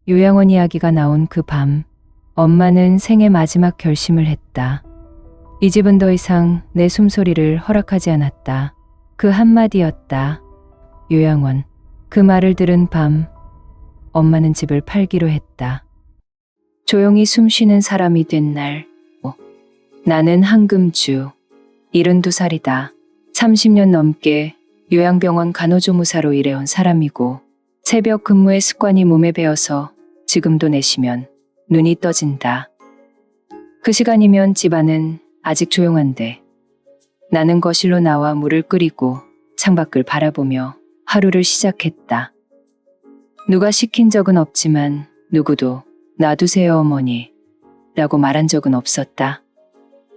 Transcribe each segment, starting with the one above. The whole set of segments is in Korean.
요양원 이야기가 나온 그 밤, 엄마는 생애 마지막 결심을 했다. 이 집은 더 이상 내 숨소리를 허락하지 않았다. 그 한마디였다. 요양원. 그 말을 들은 밤, 엄마는 집을 팔기로 했다. 조용히 숨쉬는 사람이 된 날, 나는 한금주, 72살이다. 30년 넘게 요양병원 간호조무사로 일해온 사람이고, 새벽 근무의 습관이 몸에 배어서 지금도 내쉬면 눈이 떠진다. 그 시간이면 집안은 아직 조용한데, 나는 거실로 나와 물을 끓이고 창밖을 바라보며 하루를 시작했다. 누가 시킨 적은 없지만 누구도 놔두세요 어머니 라고 말한 적은 없었다.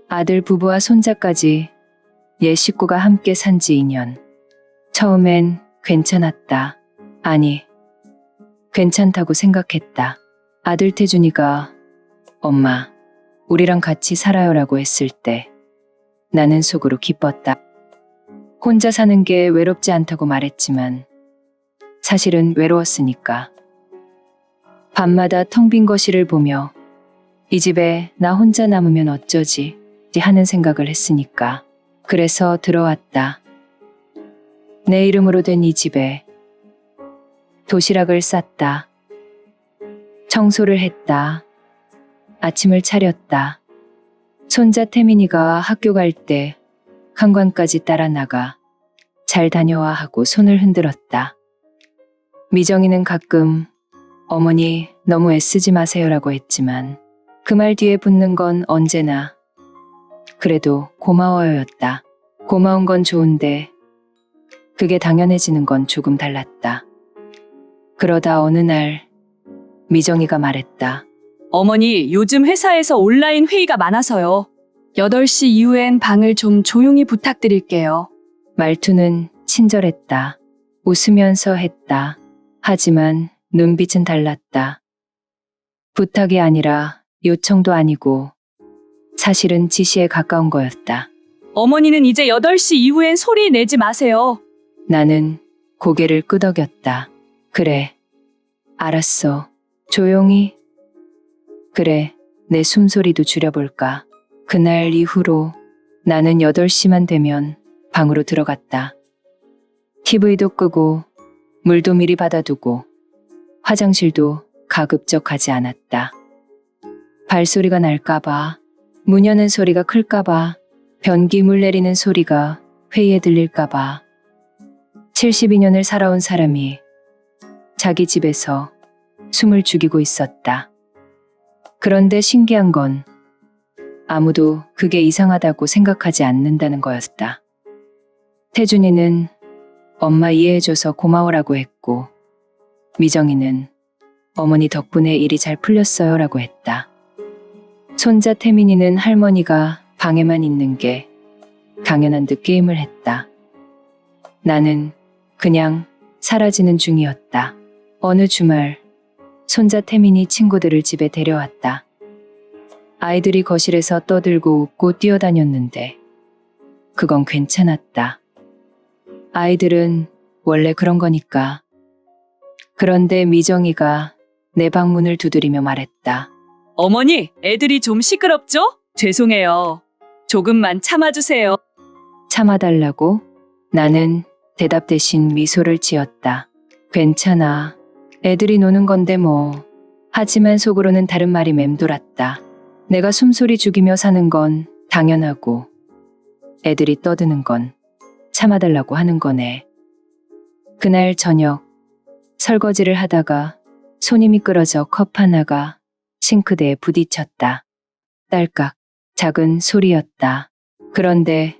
아들 부부와 손자까지 옛 식구가 함께 산 지 2년. 처음엔 괜찮았다. 아니, 괜찮다고 생각했다. 아들 태준이가 엄마, 우리랑 같이 살아요라고 했을 때 나는 속으로 기뻤다. 혼자 사는 게 외롭지 않다고 말했지만 사실은 외로웠으니까. 밤마다 텅 빈 거실을 보며 이 집에 나 혼자 남으면 어쩌지 하는 생각을 했으니까. 그래서 들어왔다. 내 이름으로 된 이 집에 도시락을 쌌다. 청소를 했다. 아침을 차렸다. 손자 태민이가 학교 갈 때 현관까지 따라 나가 잘 다녀와 하고 손을 흔들었다. 미정이는 가끔 어머니 너무 애쓰지 마세요라고 했지만 그 말 뒤에 붙는 건 언제나 그래도 고마워요였다. 고마운 건 좋은데 그게 당연해지는 건 조금 달랐다. 그러다 어느 날 미정이가 말했다. 어머니, 요즘 회사에서 온라인 회의가 많아서요. 8시 이후엔 방을 좀 조용히 부탁드릴게요. 말투는 친절했다. 웃으면서 했다. 하지만 눈빛은 달랐다. 부탁이 아니라 요청도 아니고 사실은 지시에 가까운 거였다. 어머니는 이제 8시 이후엔 소리 내지 마세요. 나는 고개를 끄덕였다. 그래, 알았어. 조용히. 그래, 내 숨소리도 줄여볼까. 그날 이후로 나는 8시만 되면 방으로 들어갔다. TV도 끄고 물도 미리 받아두고 화장실도 가급적 가지 않았다. 발소리가 날까봐, 문 여는 소리가 클까봐, 변기물 내리는 소리가 회의에 들릴까봐. 72년을 살아온 사람이 자기 집에서 숨을 죽이고 있었다. 그런데 신기한 건 아무도 그게 이상하다고 생각하지 않는다는 거였다. 태준이는 엄마 이해해줘서 고마워라고 했고, 미정이는 어머니 덕분에 일이 잘 풀렸어요 라고 했다. 손자 태민이는 할머니가 방에만 있는 게 당연한 듯 게임을 했다. 나는 그냥 사라지는 중이었다. 어느 주말 손자 태민이 친구들을 집에 데려왔다. 아이들이 거실에서 떠들고 웃고 뛰어다녔는데 그건 괜찮았다. 아이들은 원래 그런 거니까. 그런데 미정이가 내 방문을 두드리며 말했다. 어머니, 애들이 좀 시끄럽죠? 죄송해요. 조금만 참아주세요. 참아달라고? 나는 대답 대신 미소를 지었다. 괜찮아. 애들이 노는 건데 뭐. 하지만 속으로는 다른 말이 맴돌았다. 내가 숨소리 죽이며 사는 건 당연하고 애들이 떠드는 건 참아달라고 하는 거네. 그날 저녁 설거지를 하다가 손이 미끄러져 컵 하나가 싱크대에 부딪혔다. 딸깍 작은 소리였다. 그런데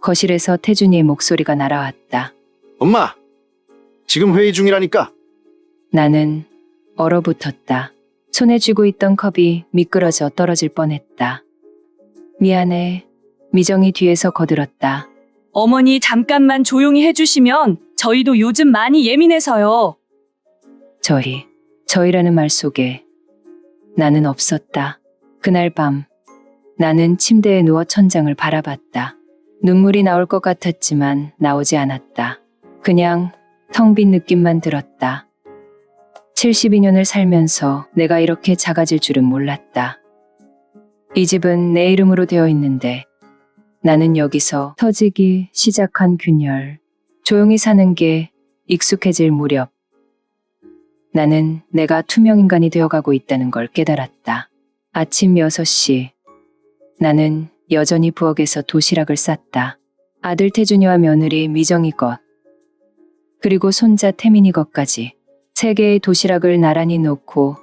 거실에서 태준이의 목소리가 날아왔다. 엄마, 지금 회의 중이라니까. 나는 얼어붙었다. 손에 쥐고 있던 컵이 미끄러져 떨어질 뻔했다. 미안해. 미정이 뒤에서 거들었다. 어머니, 잠깐만 조용히 해주시면 저희도 요즘 많이 예민해서요. 저희라는 말 속에 나는 없었다. 그날 밤 나는 침대에 누워 천장을 바라봤다. 눈물이 나올 것 같았지만 나오지 않았다. 그냥 텅 빈 느낌만 들었다. 72년을 살면서 내가 이렇게 작아질 줄은 몰랐다. 이 집은 내 이름으로 되어 있는데 나는 여기서 터지기 시작한 균열, 조용히 사는 게 익숙해질 무렵 나는 내가 투명인간이 되어가고 있다는 걸 깨달았다. 아침 6시 나는 여전히 부엌에서 도시락을 쌌다. 아들 태준이와 며느리 미정이 것 그리고 손자 태민이 것까지 3개의 도시락을 나란히 놓고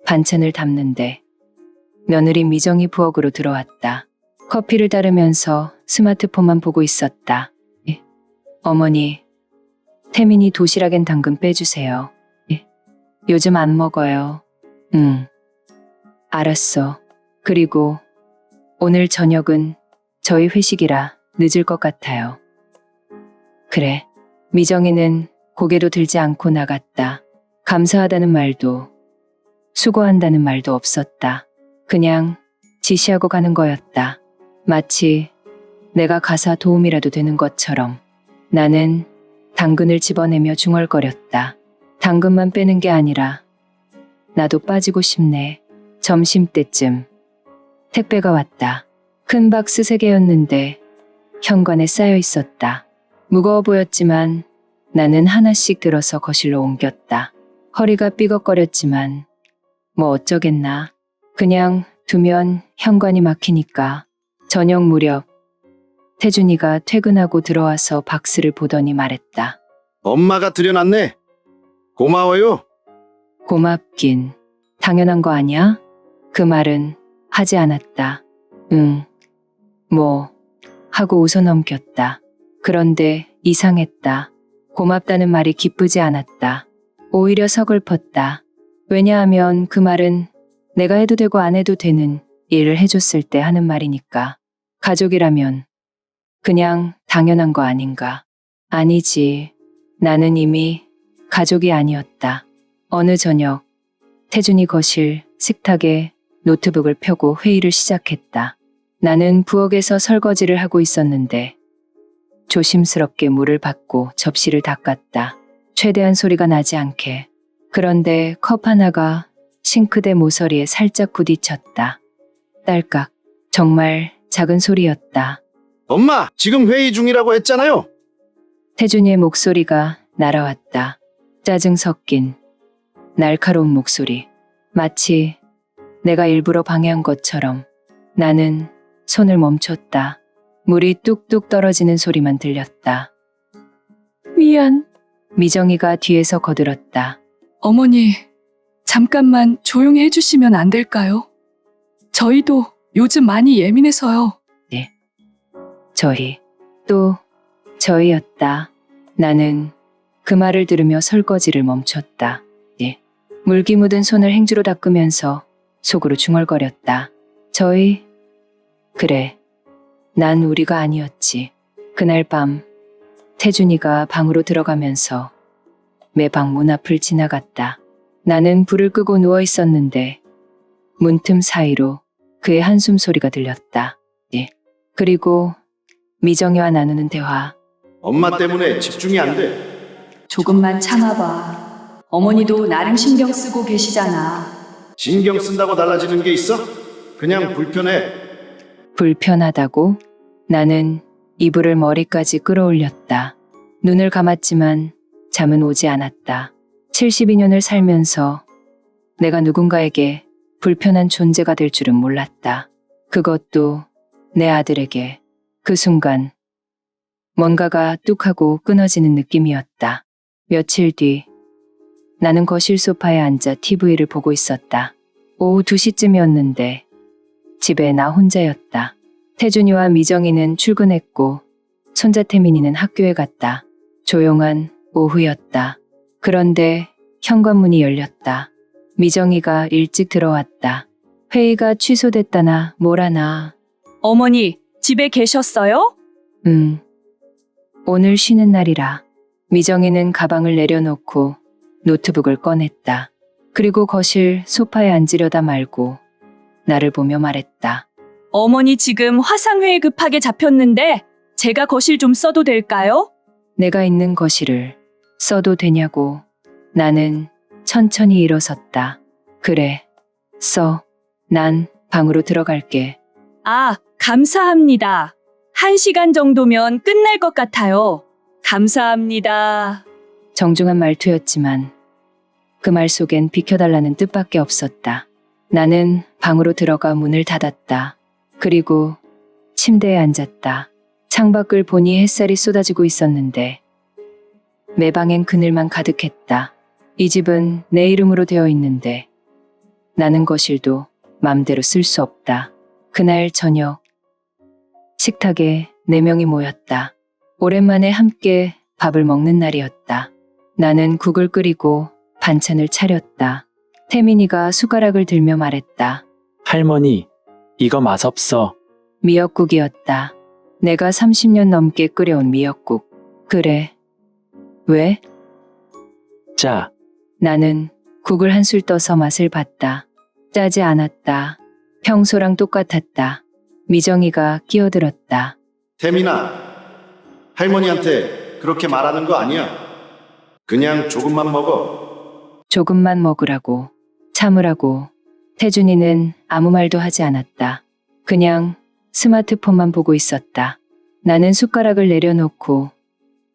반찬을 담는데 며느리 미정이 부엌으로 들어왔다. 커피를 따르면서 스마트폰만 보고 있었다. 예. 어머니, 태민이 도시락엔 당근 빼주세요. 예. 요즘 안 먹어요. 응. 알았어. 그리고 오늘 저녁은 저희 회식이라 늦을 것 같아요. 그래. 미정이는 고개도 들지 않고 나갔다. 감사하다는 말도 수고한다는 말도 없었다. 그냥 지시하고 가는 거였다. 마치 내가 가사 도움이라도 되는 것처럼 나는 당근을 집어내며 중얼거렸다. 당근만 빼는 게 아니라 나도 빠지고 싶네. 점심때쯤 택배가 왔다. 큰 박스 3개였는데 현관에 쌓여 있었다. 무거워 보였지만 나는 하나씩 들어서 거실로 옮겼다. 허리가 삐걱거렸지만 뭐 어쩌겠나. 그냥 두면 현관이 막히니까. 저녁 무렵 태준이가 퇴근하고 들어와서 박스를 보더니 말했다. 엄마가 들여놨네. 고마워요. 고맙긴 당연한 거 아니야? 그 말은 하지 않았다. 응. 뭐 하고 웃어 넘겼다. 그런데 이상했다. 고맙다는 말이 기쁘지 않았다. 오히려 서글펐다. 왜냐하면 그 말은 내가 해도 되고 안 해도 되는 일을 해줬을 때 하는 말이니까. 가족이라면 그냥 당연한 거 아닌가. 아니지. 나는 이미 가족이 아니었다. 어느 저녁 태준이 거실 식탁에 노트북을 펴고 회의를 시작했다. 나는 부엌에서 설거지를 하고 있었는데 조심스럽게 물을 받고 접시를 닦았다. 최대한 소리가 나지 않게. 그런데 컵 하나가 싱크대 모서리에 살짝 부딪혔다. 딸깍. 정말 작은 소리였다. 엄마, 지금 회의 중이라고 했잖아요. 태준이의 목소리가 날아왔다. 짜증 섞인 날카로운 목소리. 마치 내가 일부러 방해한 것처럼. 나는 손을 멈췄다. 물이 뚝뚝 떨어지는 소리만 들렸다. 미안. 미정이가 뒤에서 거들었다. 어머니, 잠깐만 조용히 해주시면 안 될까요? 저희도 요즘 많이 예민해서요. 또 저희였다. 나는 그 말을 들으며 설거지를 멈췄다. 물기 묻은 손을 행주로 닦으면서 속으로 중얼거렸다. 저희? 그래. 난 우리가 아니었지. 그날 밤 태준이가 방으로 들어가면서 내 방 문 앞을 지나갔다. 나는 불을 끄고 누워 있었는데 문틈 사이로 그의 한숨 소리가 들렸다. 그리고 미정이와 나누는 대화. 엄마 때문에 집중이 안 돼. 조금만 참아봐. 어머니도 나름 신경 쓰고 계시잖아. 신경 쓴다고 달라지는 게 있어? 그냥 불편해. 불편하다고? 나는 이불을 머리까지 끌어올렸다. 눈을 감았지만 잠은 오지 않았다. 72년을 살면서 내가 누군가에게 불편한 존재가 될 줄은 몰랐다. 그것도 내 아들에게. 그 순간 뭔가가 뚝 하고 끊어지는 느낌이었다. 며칠 뒤 나는 거실 소파에 앉아 TV를 보고 있었다. 오후 2시쯤이었는데 집에 나 혼자였다. 태준이와 미정이는 출근했고 손자 태민이는 학교에 갔다. 조용한 오후였다. 그런데 현관문이 열렸다. 미정이가 일찍 들어왔다. 회의가 취소됐다나 뭐라나. 어머니, 집에 계셨어요? 오늘 쉬는 날이라. 미정이는 가방을 내려놓고 노트북을 꺼냈다. 그리고 거실 소파에 앉으려다 말고 나를 보며 말했다. 어머니 지금 화상회의 급하게 잡혔는데 제가 거실 좀 써도 될까요? 내가 있는 거실을 써도 되냐고. 나는 천천히 일어섰다. 그래. 난 방으로 들어갈게. 아, 감사합니다. 1시간 정도면 끝날 것 같아요. 감사합니다. 정중한 말투였지만 그 말 속엔 비켜달라는 뜻밖에 없었다. 나는 방으로 들어가 문을 닫았다. 그리고 침대에 앉았다. 창밖을 보니 햇살이 쏟아지고 있었는데 내 방엔 그늘만 가득했다. 이 집은 내 이름으로 되어 있는데 나는 거실도 맘대로 쓸 수 없다. 그날 저녁 식탁에 4명이 모였다. 오랜만에 함께 밥을 먹는 날이었다. 나는 국을 끓이고 반찬을 차렸다. 태민이가 숟가락을 들며 말했다. 할머니, 이거 맛없어. 미역국이었다. 내가 30년 넘게 끓여온 미역국. 그래. 왜? 짜. 나는 국을 한술 떠서 맛을 봤다. 짜지 않았다. 평소랑 똑같았다. 미정이가 끼어들었다. 태민아, 할머니한테 그렇게 말하는 거 아니야. 그냥 조금만 먹어. 조금만 먹으라고. 참으라고. 태준이는 아무 말도 하지 않았다. 그냥 스마트폰만 보고 있었다. 나는 숟가락을 내려놓고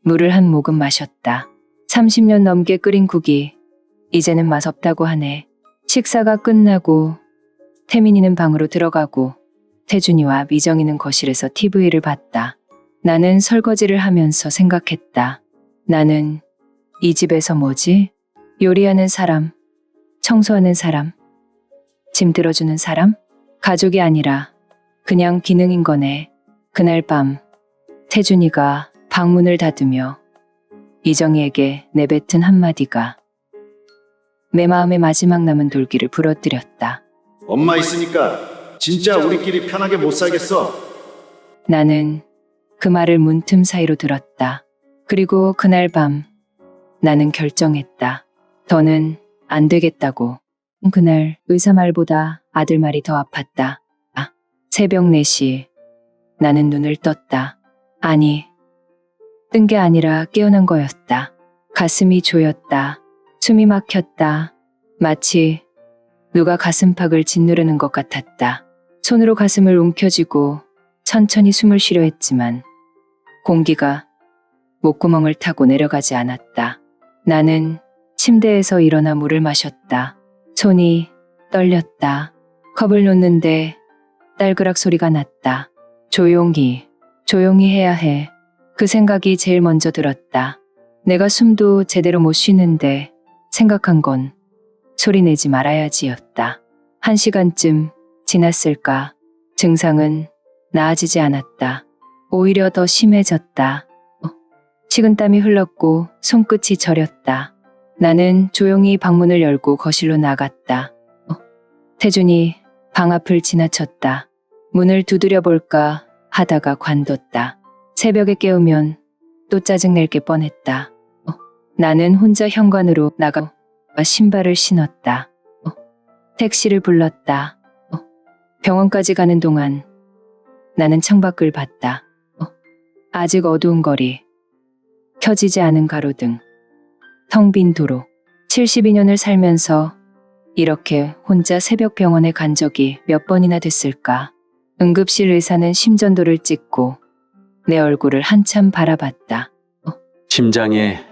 물을 한 모금 마셨다. 30년 넘게 끓인 국이 이제는 맛없다고 하네. 식사가 끝나고 태민이는 방으로 들어가고 태준이와 미정이는 거실에서 TV를 봤다. 나는 설거지를 하면서 생각했다. 나는 이 집에서 뭐지? 요리하는 사람, 청소하는 사람, 짐 들어주는 사람? 가족이 아니라 그냥 기능인 거네. 그날 밤 태준이가 방문을 닫으며 미정이에게 내뱉은 한마디가 내 마음의 마지막 남은 돌기를 부러뜨렸다. 엄마 있으니까 진짜 우리끼리 편하게 못 살겠어. 나는 그 말을 문틈 사이로 들었다. 그리고 그날 밤 나는 결정했다. 더는 안 되겠다고. 그날 의사 말보다 아들 말이 더 아팠다. 새벽 4시 나는 눈을 떴다. 아니, 뜬 게 아니라 깨어난 거였다. 가슴이 조였다. 숨이 막혔다. 마치 누가 가슴팍을 짓누르는 것 같았다. 손으로 가슴을 움켜쥐고 천천히 숨을 쉬려 했지만 공기가 목구멍을 타고 내려가지 않았다. 나는 침대에서 일어나 물을 마셨다. 손이 떨렸다. 컵을 놓는데 딸그락 소리가 났다. 조용히 해야 해. 그 생각이 제일 먼저 들었다. 내가 숨도 제대로 못 쉬는데 생각한 건 소리 내지 말아야지였다. 1시간쯤 지났을까? 증상은 나아지지 않았다. 오히려 더 심해졌다. 식은땀이 흘렀고 손끝이 저렸다. 나는 조용히 방문을 열고 거실로 나갔다. 태준이 방 앞을 지나쳤다. 문을 두드려 볼까 하다가 관뒀다. 새벽에 깨우면 또 짜증낼 게 뻔했다. 나는 혼자 현관으로 나가 신발을 신었다. 택시를 불렀다. 병원까지 가는 동안 나는 창밖을 봤다. 아직 어두운 거리, 켜지지 않은 가로등, 텅 빈 도로. 72년을 살면서 이렇게 혼자 새벽 병원에 간 적이 몇 번이나 됐을까. 응급실 의사는 심전도를 찍고 내 얼굴을 한참 바라봤다. 심장에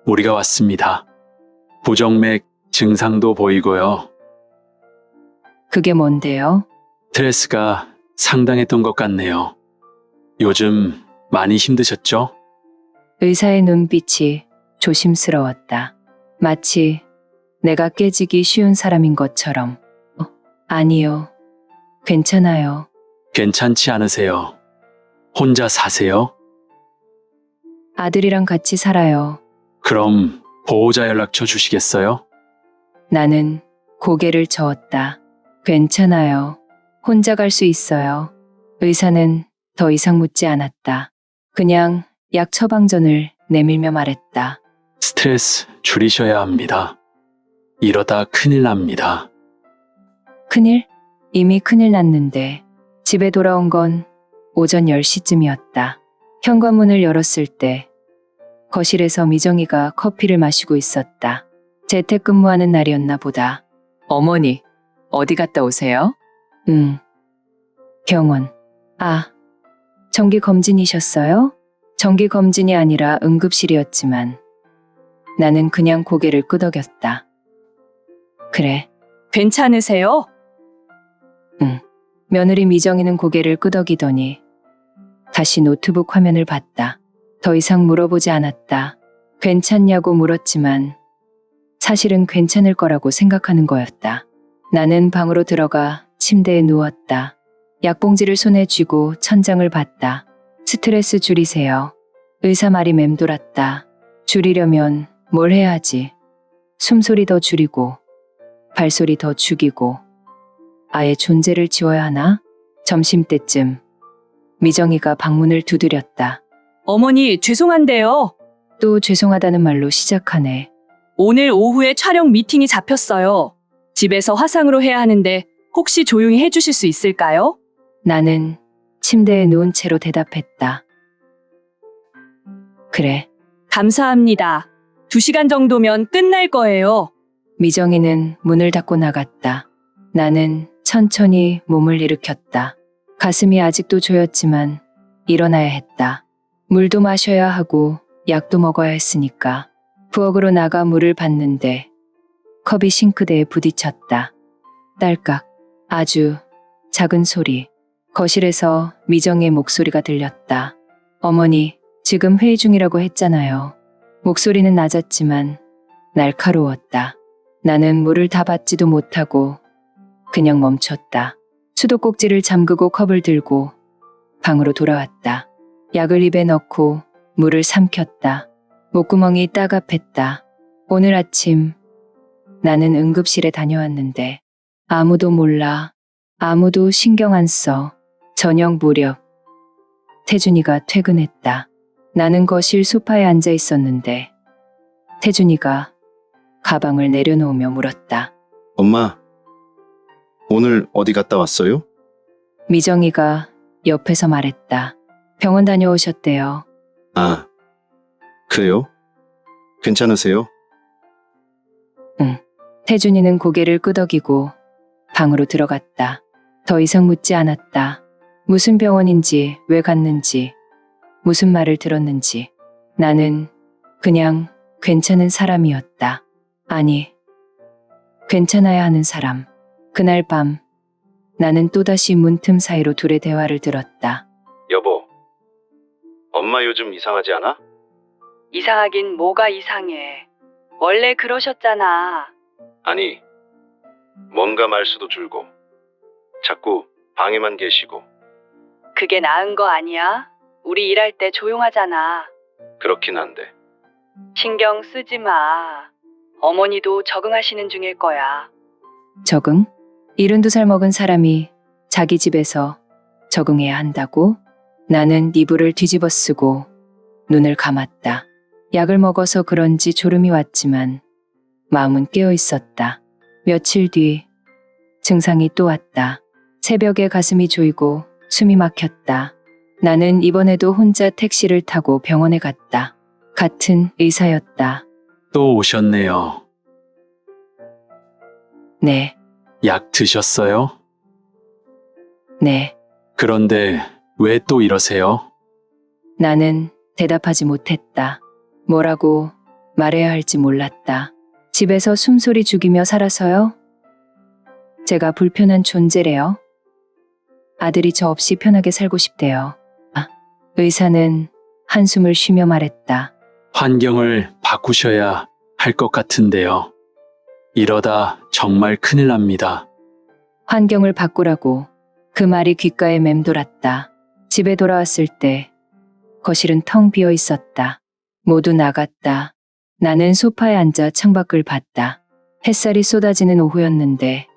무리가 왔습니다. 부정맥 증상도 보이고요. 그게 뭔데요? 스트레스가 상당했던 것 같네요. 요즘 많이 힘드셨죠? 의사의 눈빛이 조심스러웠다. 마치 내가 깨지기 쉬운 사람인 것처럼. 아니요. 괜찮아요. 괜찮지 않으세요? 혼자 사세요? 아들이랑 같이 살아요. 그럼 보호자 연락처 주시겠어요? 나는 고개를 저었다. 괜찮아요. 혼자 갈 수 있어요. 의사는 더 이상 묻지 않았다. 그냥 약 처방전을 내밀며 말했다. 스트레스 줄이셔야 합니다. 이러다 큰일 납니다. 큰일? 이미 큰일 났는데 집에 돌아온 건 오전 10시쯤이었다. 현관문을 열었을 때 거실에서 미정이가 커피를 마시고 있었다. 재택근무하는 날이었나 보다. 어머니, 어디 갔다 오세요? 병원. 아, 정기검진이셨어요? 정기검진이 아니라 응급실이었지만 나는 그냥 고개를 끄덕였다. 그래. 괜찮으세요? 며느리 미정이는 고개를 끄덕이더니 다시 노트북 화면을 봤다. 더 이상 물어보지 않았다. 괜찮냐고 물었지만 사실은 괜찮을 거라고 생각하는 거였다. 나는 방으로 들어가 침대에 누웠다. 약봉지를 손에 쥐고 천장을 봤다. 스트레스 줄이세요. 의사 말이 맴돌았다. 줄이려면 뭘 해야 하지? 숨소리 더 줄이고 발소리 더 죽이고 아예 존재를 지워야 하나? 점심때쯤 미정이가 방문을 두드렸다. 어머니, 죄송한데요. 또 죄송하다는 말로 시작하네. 오늘 오후에 촬영 미팅이 잡혔어요. 집에서 화상으로 해야 하는데 혹시 조용히 해주실 수 있을까요? 나는 침대에 누운 채로 대답했다. 그래. 감사합니다. 2시간 정도면 끝날 거예요. 미정이는 문을 닫고 나갔다. 나는 천천히 몸을 일으켰다. 가슴이 아직도 조였지만 일어나야 했다. 물도 마셔야 하고 약도 먹어야 했으니까. 부엌으로 나가 물을 받는데 컵이 싱크대에 부딪혔다. 딸깍. 아주 작은 소리. 거실에서 미정의 목소리가 들렸다. 어머니, 지금 회의 중이라고 했잖아요. 목소리는 낮았지만 날카로웠다. 나는 물을 다 받지도 못하고 그냥 멈췄다. 수도꼭지를 잠그고 컵을 들고 방으로 돌아왔다. 약을 입에 넣고 물을 삼켰다. 목구멍이 따갑했다. 오늘 아침 나는 응급실에 다녀왔는데 아무도 몰라. 아무도 신경 안 써. 저녁 무렵 태준이가 퇴근했다. 나는 거실 소파에 앉아 있었는데 태준이가 가방을 내려놓으며 물었다. 엄마, 오늘 어디 갔다 왔어요? 미정이가 옆에서 말했다. 병원 다녀오셨대요. 아, 그래요? 괜찮으세요? 태준이는 고개를 끄덕이고 방으로 들어갔다. 더 이상 묻지 않았다. 무슨 병원인지, 왜 갔는지, 무슨 말을 들었는지. 나는 그냥 괜찮은 사람이었다. 아니, 괜찮아야 하는 사람. 그날 밤 나는 또다시 문틈 사이로 둘의 대화를 들었다. 여보, 엄마 요즘 이상하지 않아? 이상하긴 뭐가 이상해. 원래 그러셨잖아. 아니, 뭔가 말수도 줄고 자꾸 방에만 계시고. 그게 나은 거 아니야? 우리 일할 때 조용하잖아. 그렇긴 한데. 신경 쓰지 마. 어머니도 적응하시는 중일 거야. 적응? 72살 먹은 사람이 자기 집에서 적응해야 한다고? 나는 이불을 뒤집어 쓰고 눈을 감았다. 약을 먹어서 그런지 졸음이 왔지만 마음은 깨어 있었다. 며칠 뒤 증상이 또 왔다. 새벽에 가슴이 조이고 숨이 막혔다. 나는 이번에도 혼자 택시를 타고 병원에 갔다. 같은 의사였다. 또 오셨네요. 네, 약 드셨어요? 네. 그런데 왜 또 이러세요? 나는 대답하지 못했다. 뭐라고 말해야 할지 몰랐다. 집에서 숨소리 죽이며 살아서요? 제가 불편한 존재래요. 아들이 저 없이 편하게 살고 싶대요. 아, 의사는 한숨을 쉬며 말했다. 환경을 바꾸셔야 할 것 같은데요. 이러다 정말 큰일 납니다. 환경을 바꾸라고. 그 말이 귓가에 맴돌았다. 집에 돌아왔을 때 거실은 텅 비어 있었다. 모두 나갔다. 나는 소파에 앉아 창밖을 봤다. 햇살이 쏟아지는 오후였는데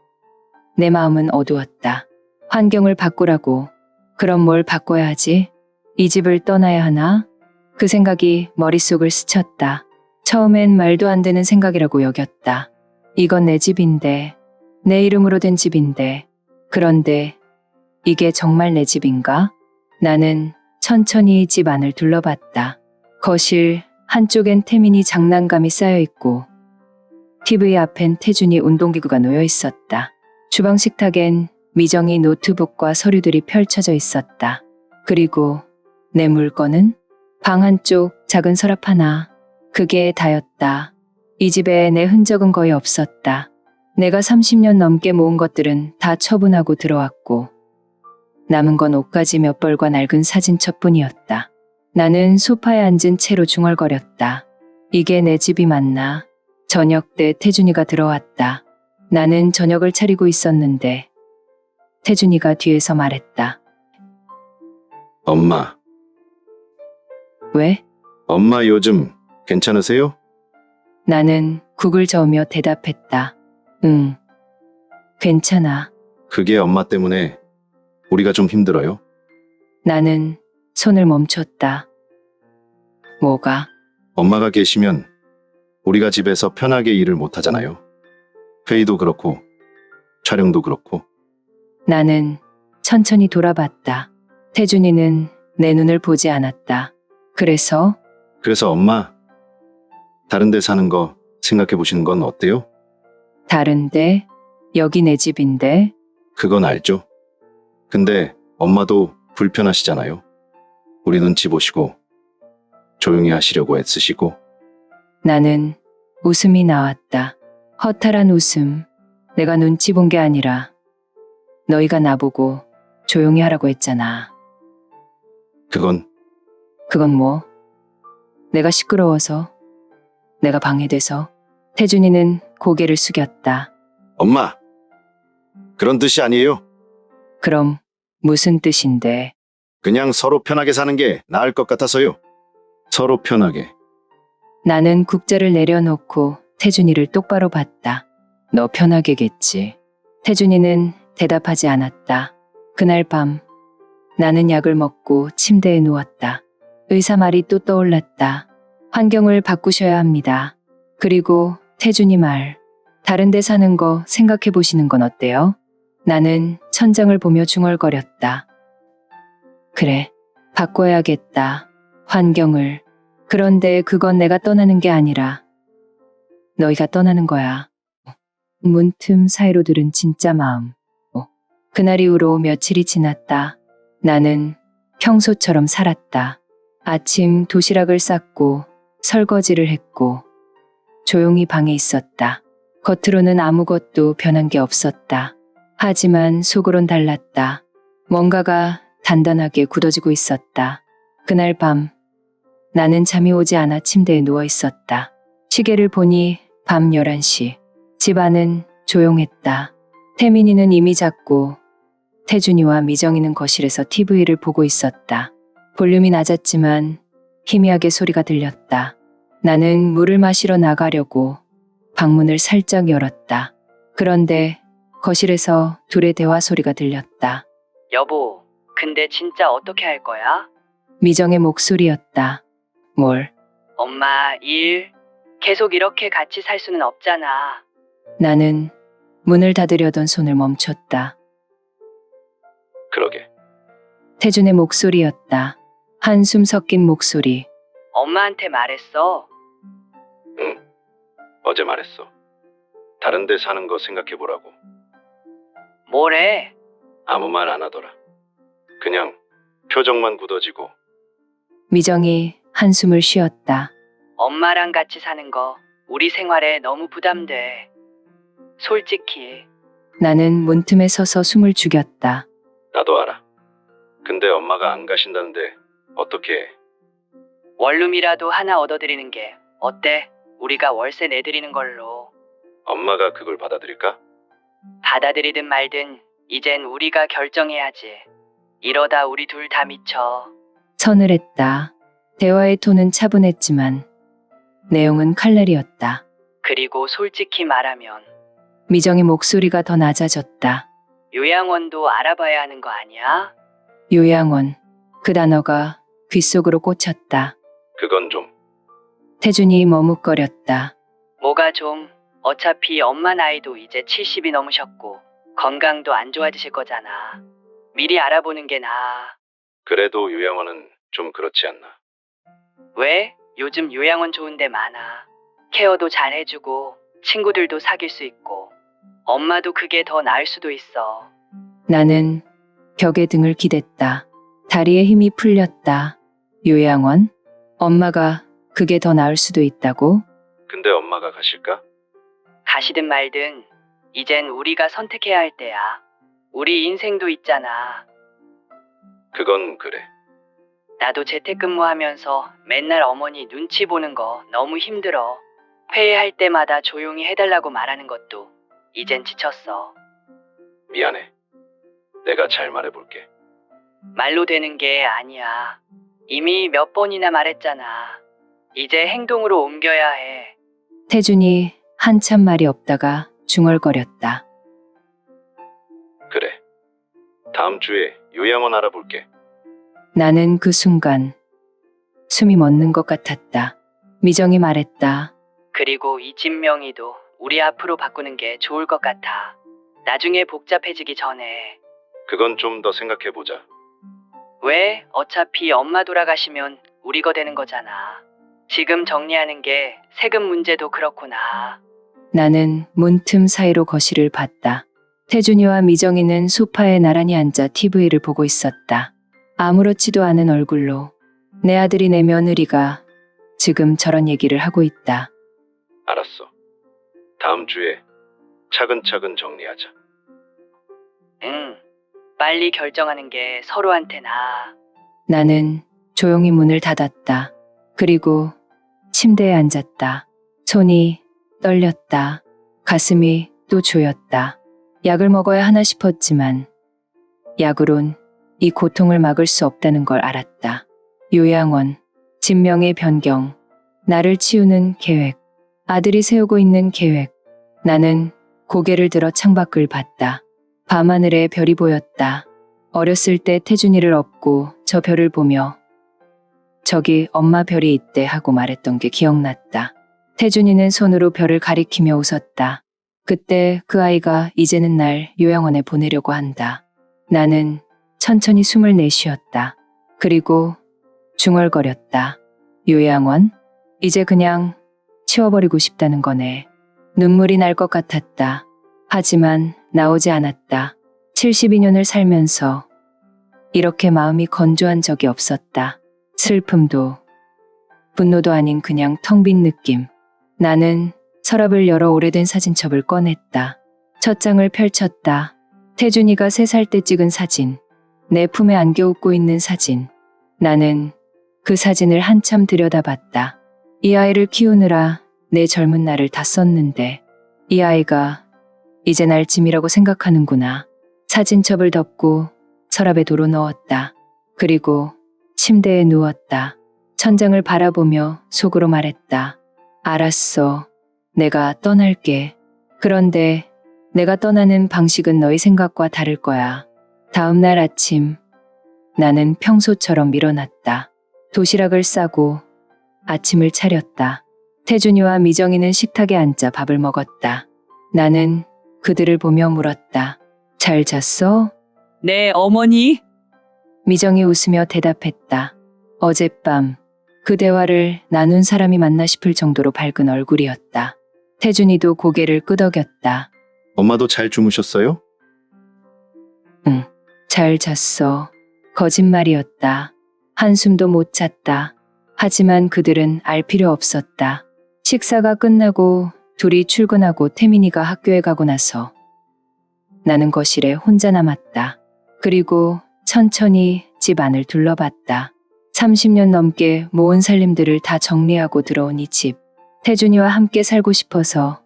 내 마음은 어두웠다. 환경을 바꾸라고. 그럼 뭘 바꿔야 하지? 이 집을 떠나야 하나? 그 생각이 머릿속을 스쳤다. 처음엔 말도 안 되는 생각이라고 여겼다. 이건 내 집인데, 내 이름으로 된 집인데, 그런데 이게 정말 내 집인가? 나는 천천히 집 안을 둘러봤다. 거실 한쪽엔 태민이 장난감이 쌓여 있고, TV 앞엔 태준이 운동기구가 놓여 있었다. 주방 식탁엔 미정이 노트북과 서류들이 펼쳐져 있었다. 그리고 내 물건은 방 한쪽 작은 서랍 하나. 그게 다였다. 이 집에 내 흔적은 거의 없었다. 내가 30년 넘게 모은 것들은 다 처분하고 들어왔고 남은 건 옷가지 몇 벌과 낡은 사진첩뿐이었다. 나는 소파에 앉은 채로 중얼거렸다. 이게 내 집이 맞나? 저녁 때 태준이가 들어왔다. 나는 저녁을 차리고 있었는데 태준이가 뒤에서 말했다. 엄마, 왜? 엄마 요즘 괜찮으세요? 나는 국을 저으며 대답했다. 응. 괜찮아. 그게 엄마 때문에 우리가 좀 힘들어요. 나는 손을 멈췄다. 뭐가? 엄마가 계시면 우리가 집에서 편하게 일을 못 하잖아요. 회의도 그렇고 촬영도 그렇고. 나는 천천히 돌아봤다. 태준이는 내 눈을 보지 않았다. 그래서 엄마, 다른 데 사는 거 생각해 보시는 건 어때요? 다른데 여기 내 집인데 그건 알죠. 근데 엄마도 불편하시잖아요. 우리 눈치 보시고 조용히 하시려고 애쓰시고. 나는 웃음이 나왔다. 허탈한 웃음. 내가 눈치 본 게 아니라 너희가 나보고 조용히 하라고 했잖아. 그건 뭐? 내가 시끄러워서? 내가 방해돼서? 태준이는 고개를 숙였다. 엄마, 그런 뜻이 아니에요. 그럼 무슨 뜻인데? 그냥 서로 편하게 사는 게 나을 것 같아서요. 서로 편하게. 나는 국자를 내려놓고 태준이를 똑바로 봤다. 너 편하게겠지. 태준이는 대답하지 않았다. 그날 밤 나는 약을 먹고 침대에 누웠다. 의사 말이 또 떠올랐다. 환경을 바꾸셔야 합니다. 그리고 태준이 말. 다른 데 사는 거 생각해 보시는 건 어때요? 나는 천장을 보며 중얼거렸다. 그래, 바꿔야겠다. 환경을. 그런데 그건 내가 떠나는 게 아니라 너희가 떠나는 거야. 문틈 사이로 들은 진짜 마음. 그날 이후로 며칠이 지났다. 나는 평소처럼 살았다. 아침 도시락을 쌌고 설거지를 했고 조용히 방에 있었다. 겉으로는 아무것도 변한 게 없었다. 하지만 속으론 달랐다. 뭔가가 단단하게 굳어지고 있었다. 그날 밤 나는 잠이 오지 않아 침대에 누워 있었다. 시계를 보니 밤 11시. 집 안은 조용했다. 태민이는 이미 잤고 태준이와 미정이는 거실에서 TV를 보고 있었다. 볼륨이 낮았지만 희미하게 소리가 들렸다. 나는 물을 마시러 나가려고 방문을 살짝 열었다. 그런데 거실에서 둘의 대화 소리가 들렸다. 여보, 근데 진짜 어떻게 할 거야? 미정의 목소리였다. 뭘? 엄마 일 계속 이렇게 같이 살 수는 없잖아. 나는 문을 닫으려던 손을 멈췄다. 그러게. 태준의 목소리였다. 한숨 섞인 목소리. 엄마한테 말했어. 응, 어제 말했어. 다른 데 사는 거 생각해 보라고. 뭐래? 아무 말 안 하더라. 그냥 표정만 굳어지고. 미정이 한숨을 쉬었다. 엄마랑 같이 사는 거 우리 생활에 너무 부담돼. 솔직히. 나는 문틈에 서서 숨을 죽였다. 나도 알아. 근데 엄마가 안 가신다는데 어떻게 해? 원룸이라도 하나 얻어드리는 게 어때? 우리가 월세 내드리는 걸로. 엄마가 그걸 받아들일까? 받아들이든 말든 이젠 우리가 결정해야지. 이러다 우리 둘 다 미쳐. 서늘했다. 대화의 톤은 차분했지만 내용은 칼날이었다. 그리고 솔직히 말하면 미정의 목소리가 더 낮아졌다. 요양원도 알아봐야 하는 거 아니야? 요양원. 그 단어가 귓속으로 꽂혔다. 그건 좀. 태준이 머뭇거렸다. 뭐가 좀. 어차피 엄마 나이도 이제 70이 넘으셨고 건강도 안 좋아지실 거잖아. 미리 알아보는 게 나아. 그래도 요양원은 좀 그렇지 않나? 왜? 요즘 요양원 좋은 데 많아. 케어도 잘 해주고 친구들도 사귈 수 있고 엄마도 그게 더 나을 수도 있어. 나는 벽에 등을 기댔다. 다리에 힘이 풀렸다. 요양원? 엄마가 그게 더 나을 수도 있다고? 근데 엄마가 가실까? 가시든 말든 이젠 우리가 선택해야 할 때야. 우리 인생도 있잖아. 그건 그래. 나도 재택근무하면서 맨날 어머니 눈치 보는 거 너무 힘들어. 회의할 때마다 조용히 해달라고 말하는 것도 이젠 지쳤어. 미안해. 내가 잘 말해볼게. 말로 되는 게 아니야. 이미 몇 번이나 말했잖아. 이제 행동으로 옮겨야 해. 태준이 한참 말이 없다가 중얼거렸다. 그래. 다음 주에 요양원 알아볼게. 나는 그 순간 숨이 멎는 것 같았다. 미정이 말했다. 그리고 이 집 명의도 우리 앞으로 바꾸는 게 좋을 것 같아. 나중에 복잡해지기 전에. 그건 좀 더 생각해보자. 왜? 어차피 엄마 돌아가시면 우리 거 되는 거잖아. 지금 정리하는 게 세금 문제도 그렇구나. 나는 문틈 사이로 거실을 봤다. 태준이와 미정이는 소파에 나란히 앉아 TV를 보고 있었다. 아무렇지도 않은 얼굴로 내 아들이 내 며느리가 지금 저런 얘기를 하고 있다. 알았어. 다음 주에 차근차근 정리하자. 응. 빨리 결정하는 게 서로한테 나아. 나는 조용히 문을 닫았다. 그리고 침대에 앉았다. 손이 떨렸다. 가슴이 또 조였다. 약을 먹어야 하나 싶었지만 약으론 이 고통을 막을 수 없다는 걸 알았다. 요양원, 진명의 변경, 나를 치우는 계획, 아들이 세우고 있는 계획. 나는 고개를 들어 창밖을 봤다. 밤하늘에 별이 보였다. 어렸을 때 태준이를 업고 저 별을 보며 저기 엄마 별이 있대 하고 말했던 게 기억났다. 태준이는 손으로 별을 가리키며 웃었다. 그때 그 아이가 이제는 날 요양원에 보내려고 한다. 나는 천천히 숨을 내쉬었다. 그리고 중얼거렸다. 요양원? 이제 그냥 치워버리고 싶다는 거네. 눈물이 날 것 같았다. 하지만 나오지 않았다. 72년을 살면서 이렇게 마음이 건조한 적이 없었다. 슬픔도 분노도 아닌 그냥 텅 빈 느낌. 나는 서랍을 열어 오래된 사진첩을 꺼냈다. 첫 장을 펼쳤다. 태준이가 3살 때 찍은 사진. 내 품에 안겨 웃고 있는 사진. 나는 그 사진을 한참 들여다봤다. 이 아이를 키우느라 내 젊은 날을 다 썼는데 이 아이가 이제 날 짐이라고 생각하는구나. 사진첩을 덮고 서랍에 도로 넣었다. 그리고 침대에 누웠다. 천장을 바라보며 속으로 말했다. 알았어. 내가 떠날게. 그런데 내가 떠나는 방식은 너희 생각과 다를 거야. 다음 날 아침 나는 평소처럼 일어났다. 도시락을 싸고 아침을 차렸다. 태준이와 미정이는 식탁에 앉아 밥을 먹었다. 나는 그들을 보며 물었다. 잘 잤어? 네, 어머니. 미정이 웃으며 대답했다. 어젯밤 그 대화를 나눈 사람이 맞나 싶을 정도로 밝은 얼굴이었다. 태준이도 고개를 끄덕였다. 엄마도 잘 주무셨어요? 응, 잘 잤어. 거짓말이었다. 한숨도 못 잤다. 하지만 그들은 알 필요 없었다. 식사가 끝나고 둘이 출근하고 태민이가 학교에 가고 나서 나는 거실에 혼자 남았다. 그리고 천천히 집 안을 둘러봤다. 30년 넘게 모은 살림들을 다 정리하고 들어온 이 집. 태준이와 함께 살고 싶어서,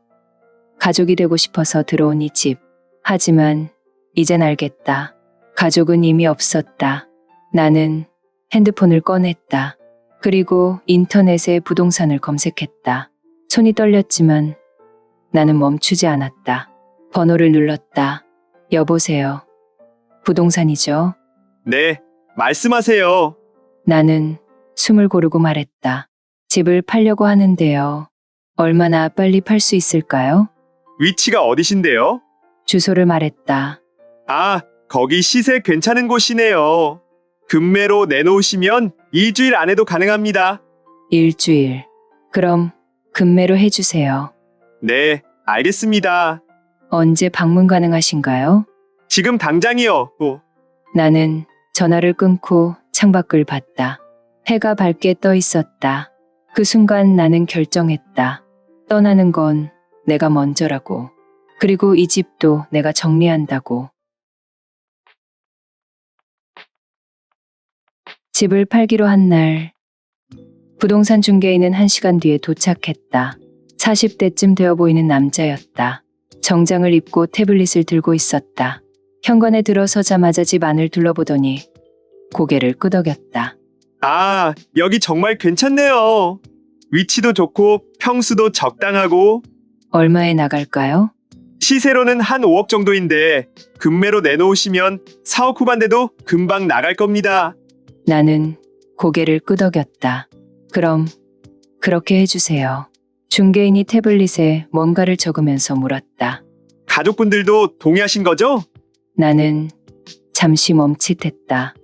가족이 되고 싶어서 들어온 이 집. 하지만 이젠 알겠다. 가족은 이미 없었다. 나는 핸드폰을 꺼냈다. 그리고 인터넷에 부동산을 검색했다. 손이 떨렸지만 나는 멈추지 않았다. 번호를 눌렀다. 여보세요. 부동산이죠? 네, 말씀하세요. 나는 숨을 고르고 말했다. 집을 팔려고 하는데요. 얼마나 빨리 팔 수 있을까요? 위치가 어디신데요? 주소를 말했다. 아, 거기 시세 괜찮은 곳이네요. 금매로 내놓으시면 2주일 안에도 가능합니다. 일주일. 그럼 금매로 해주세요. 네, 알겠습니다. 언제 방문 가능하신가요? 지금 당장이요. 나는 전화를 끊고 창밖을 봤다. 해가 밝게 떠 있었다. 그 순간 나는 결정했다. 떠나는 건 내가 먼저라고. 그리고 이 집도 내가 정리한다고. 집을 팔기로 한 날, 부동산 중개인은 1시간 뒤에 도착했다. 40대쯤 되어 보이는 남자였다. 정장을 입고 태블릿을 들고 있었다. 현관에 들어서자마자 집 안을 둘러보더니 고개를 끄덕였다. 아, 여기 정말 괜찮네요. 위치도 좋고 평수도 적당하고 얼마에 나갈까요? 시세로는 한 5억 정도인데 금매로 내놓으시면 4억 후반대도 금방 나갈 겁니다. 나는 고개를 끄덕였다. 그럼 그렇게 해주세요. 중개인이 태블릿에 뭔가를 적으면서 물었다. 가족분들도 동의하신 거죠? 나는 잠시 멈칫했다.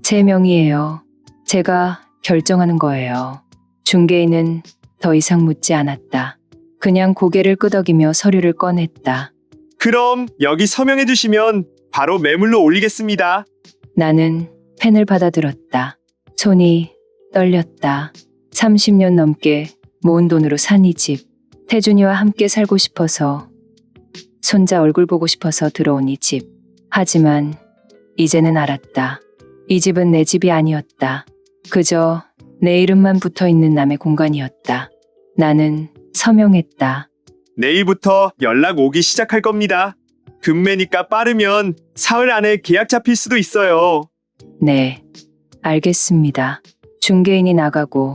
제 명의예요. 제가 결정하는 거예요. 중개인은 더 이상 묻지 않았다. 그냥 고개를 끄덕이며 서류를 꺼냈다. 그럼 여기 서명해 주시면 바로 매물로 올리겠습니다. 나는 펜을 받아들었다. 손이 떨렸다. 30년 넘게 모은 돈으로 산 이 집. 태준이와 함께 살고 싶어서, 손자 얼굴 보고 싶어서 들어온 이 집. 하지만 이제는 알았다. 이 집은 내 집이 아니었다. 그저 내 이름만 붙어 있는 남의 공간이었다. 나는 서명했다. 내일부터 연락 오기 시작할 겁니다. 금매니까 빠르면 사흘 안에 계약 잡힐 수도 있어요. 네, 알겠습니다. 중개인이 나가고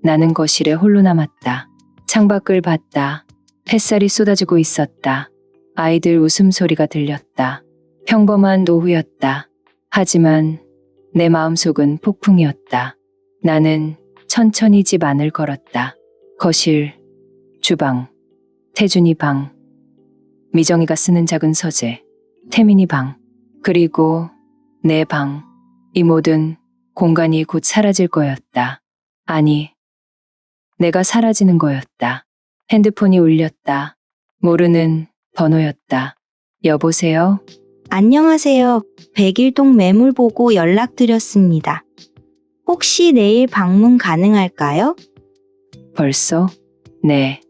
나는 거실에 홀로 남았다. 창밖을 봤다. 햇살이 쏟아지고 있었다. 아이들 웃음소리가 들렸다. 평범한 오후였다. 하지만 내 마음속은 폭풍이었다. 나는 천천히 집 안을 걸었다. 거실, 주방, 태준이 방, 미정이가 쓰는 작은 서재, 태민이 방, 그리고 내 방. 이 모든 공간이 곧 사라질 거였다. 아니, 내가 사라지는 거였다. 핸드폰이 울렸다. 모르는 번호였다. 여보세요? 안녕하세요. 백일동 매물 보고 연락드렸습니다. 혹시 내일 방문 가능할까요? 벌써? 네,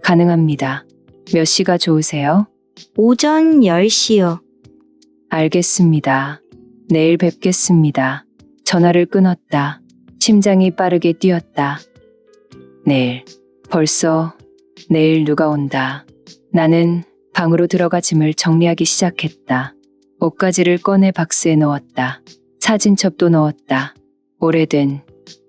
가능합니다. 몇 시가 좋으세요? 오전 10시요. 알겠습니다. 내일 뵙겠습니다. 전화를 끊었다. 심장이 빠르게 뛰었다. 내일, 벌써 내일 누가 온다. 나는 방으로 들어가 짐을 정리하기 시작했다. 옷가지를 꺼내 박스에 넣었다. 사진첩도 넣었다. 오래된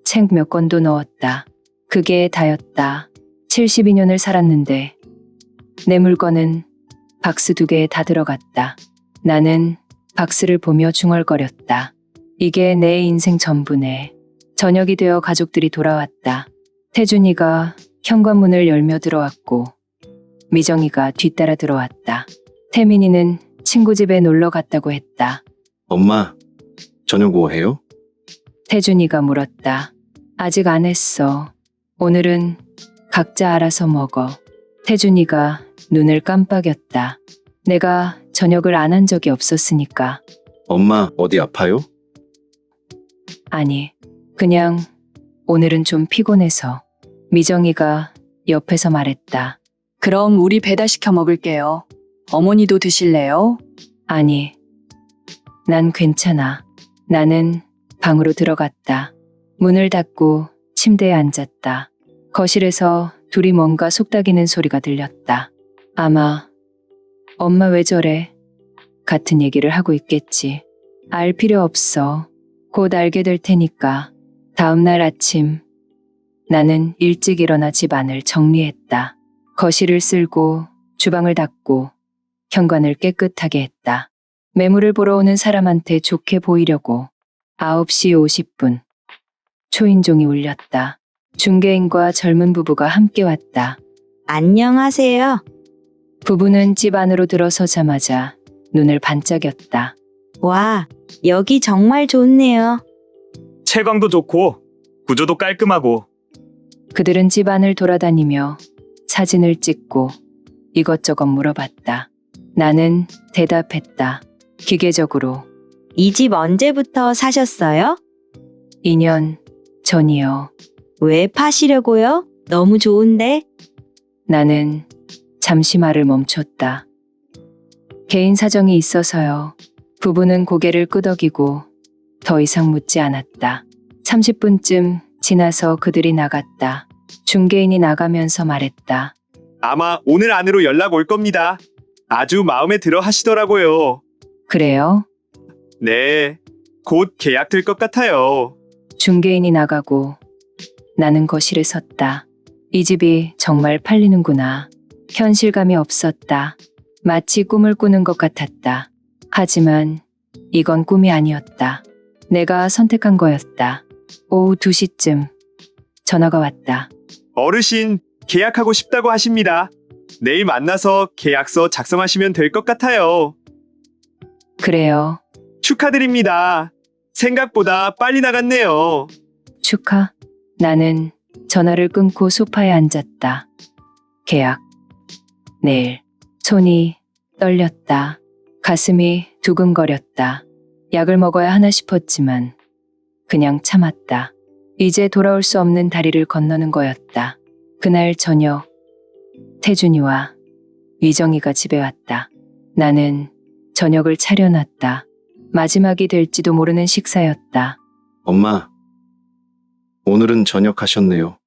책 몇 권도 넣었다. 그게 다였다. 72년을 살았는데 내 물건은 박스 2개에 다 들어갔다. 나는 박스를 보며 중얼거렸다. 이게 내 인생 전부네. 저녁이 되어 가족들이 돌아왔다. 태준이가 현관문을 열며 들어왔고 미정이가 뒤따라 들어왔다. 태민이는 친구 집에 놀러 갔다고 했다. 엄마, 저녁 뭐 해요? 태준이가 물었다. 아직 안 했어. 오늘은 각자 알아서 먹어. 태준이가 눈을 깜빡였다. 내가 저녁을 안 한 적이 없었으니까. 엄마, 어디 아파요? 아니, 그냥 오늘은 좀 피곤해서. 미정이가 옆에서 말했다. 그럼 우리 배달시켜 먹을게요. 어머니도 드실래요? 아니, 난 괜찮아. 나는 방으로 들어갔다. 문을 닫고 침대에 앉았다. 거실에서 둘이 뭔가 속닥이는 소리가 들렸다. 아마 엄마 왜 저래? 같은 얘기를 하고 있겠지. 알 필요 없어. 곧 알게 될 테니까. 다음 날 아침 나는 일찍 일어나 집 안을 정리했다. 거실을 쓸고 주방을 닦고 현관을 깨끗하게 했다. 매물을 보러 오는 사람한테 좋게 보이려고. 9시 50분. 초인종이 울렸다. 중개인과 젊은 부부가 함께 왔다. 안녕하세요. 부부는 집 안으로 들어서자마자 눈을 반짝였다. 와, 여기 정말 좋네요. 채광도 좋고 구조도 깔끔하고 그들은 집 안을 돌아다니며 사진을 찍고 이것저것 물어봤다. 나는 대답했다. 기계적으로. 이 집 언제부터 사셨어요? 2년 전이요. 왜 파시려고요? 너무 좋은데? 나는 잠시 말을 멈췄다. 개인 사정이 있어서요. 부부는 고개를 끄덕이고 더 이상 묻지 않았다. 30분쯤 지나서 그들이 나갔다. 중개인이 나가면서 말했다. 아마 오늘 안으로 연락 올 겁니다. 아주 마음에 들어 하시더라고요. 그래요? 네, 곧 계약될 것 같아요. 중개인이 나가고 나는 거실에 섰다. 이 집이 정말 팔리는구나. 현실감이 없었다. 마치 꿈을 꾸는 것 같았다. 하지만 이건 꿈이 아니었다. 내가 선택한 거였다. 오후 2시쯤 전화가 왔다. 어르신, 계약하고 싶다고 하십니다. 내일 만나서 계약서 작성하시면 될 것 같아요. 그래요. 축하드립니다. 생각보다 빨리 나갔네요. 축하. 나는 전화를 끊고 소파에 앉았다. 계약. 내일. 손이 떨렸다. 가슴이 두근거렸다. 약을 먹어야 하나 싶었지만 그냥 참았다. 이제 돌아올 수 없는 다리를 건너는 거였다. 그날 저녁 태준이와 위정이가 집에 왔다. 나는 저녁을 차려놨다. 마지막이 될지도 모르는 식사였다. 엄마, 오늘은 저녁 하셨네요.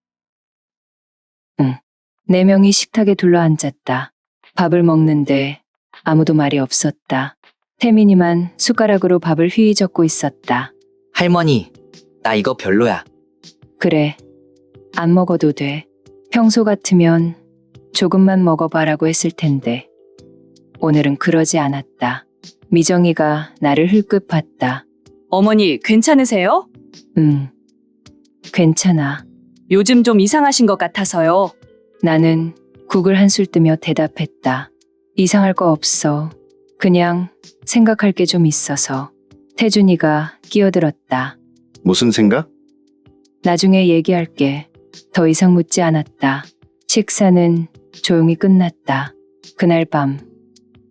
네 명이 식탁에 둘러앉았다. 밥을 먹는데 아무도 말이 없었다. 태민이만 숟가락으로 밥을 휘저고 있었다. 할머니, 나 이거 별로야. 그래, 안 먹어도 돼. 평소 같으면 조금만 먹어봐라고 했을 텐데 오늘은 그러지 않았다. 미정이가 나를 흘끗 봤다. 어머니, 괜찮으세요? 괜찮아. 요즘 좀 이상하신 것 같아서요. 나는 국을 한술 뜨며 대답했다. 이상할 거 없어. 그냥 생각할 게 좀 있어서. 태준이가 끼어들었다. 무슨 생각? 나중에 얘기할게. 더 이상 묻지 않았다. 식사는 조용히 끝났다. 그날 밤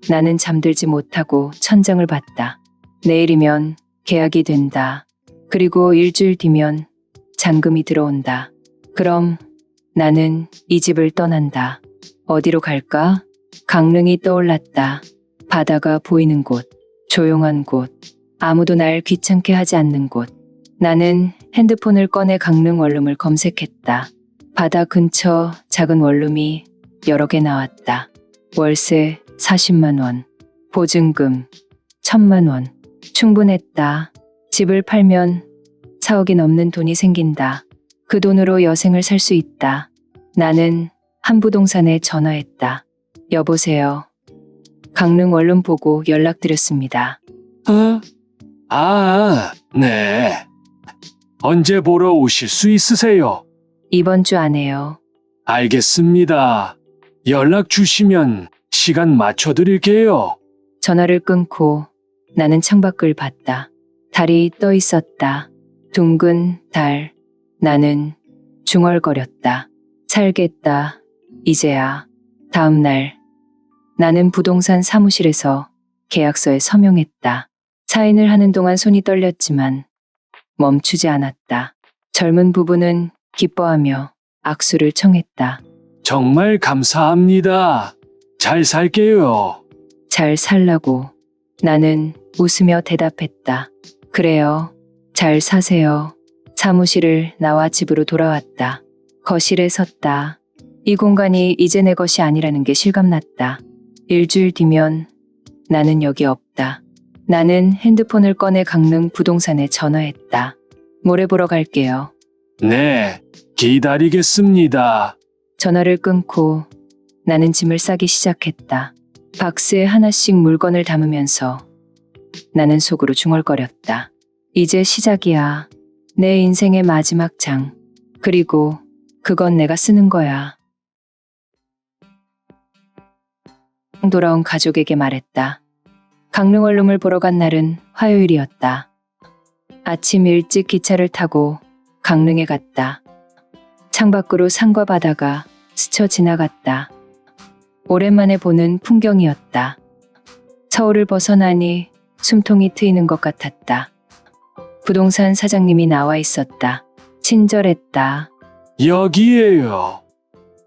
나는 잠들지 못하고 천장을 봤다. 내일이면 계약이 된다. 그리고 일주일 뒤면 잔금이 들어온다. 그럼 나는 이 집을 떠난다. 어디로 갈까? 강릉이 떠올랐다. 바다가 보이는 곳, 조용한 곳, 아무도 날 귀찮게 하지 않는 곳. 나는 핸드폰을 꺼내 강릉 원룸을 검색했다. 바다 근처 작은 원룸이 여러 개 나왔다. 월세 40만 원, 보증금 1,000만 원. 충분했다. 집을 팔면 4억이 넘는 돈이 생긴다. 그 돈으로 여생을 살 수 있다. 나는 한 부동산에 전화했다. 여보세요. 강릉 원룸 보고 연락드렸습니다. 네. 언제 보러 오실 수 있으세요? 이번 주 안에요. 알겠습니다. 연락 주시면 시간 맞춰드릴게요. 전화를 끊고 나는 창밖을 봤다. 달이 떠 있었다. 둥근 달. 나는 중얼거렸다. 살겠다. 이제야. 다음 날 나는 부동산 사무실에서 계약서에 서명했다. 사인을 하는 동안 손이 떨렸지만 멈추지 않았다. 젊은 부부는 기뻐하며 악수를 청했다. 정말 감사합니다. 잘 살게요. 잘 살라고. 나는 웃으며 대답했다. 그래요. 잘 사세요. 사무실을 나와 집으로 돌아왔다. 거실에 섰다. 이 공간이 이제 내 것이 아니라는 게 실감났다. 일주일 뒤면 나는 여기 없다. 나는 핸드폰을 꺼내 강릉 부동산에 전화했다. 모레 보러 갈게요. 네, 기다리겠습니다. 전화를 끊고 나는 짐을 싸기 시작했다. 박스에 하나씩 물건을 담으면서 나는 속으로 중얼거렸다. 이제 시작이야. 내 인생의 마지막 장. 그리고 그건 내가 쓰는 거야. 돌아온 가족에게 말했다. 강릉 원룸을 보러 간 날은 화요일이었다. 아침 일찍 기차를 타고 강릉에 갔다. 창밖으로 산과 바다가 스쳐 지나갔다. 오랜만에 보는 풍경이었다. 서울을 벗어나니 숨통이 트이는 것 같았다. 부동산 사장님이 나와 있었다. 친절했다. 여기에요.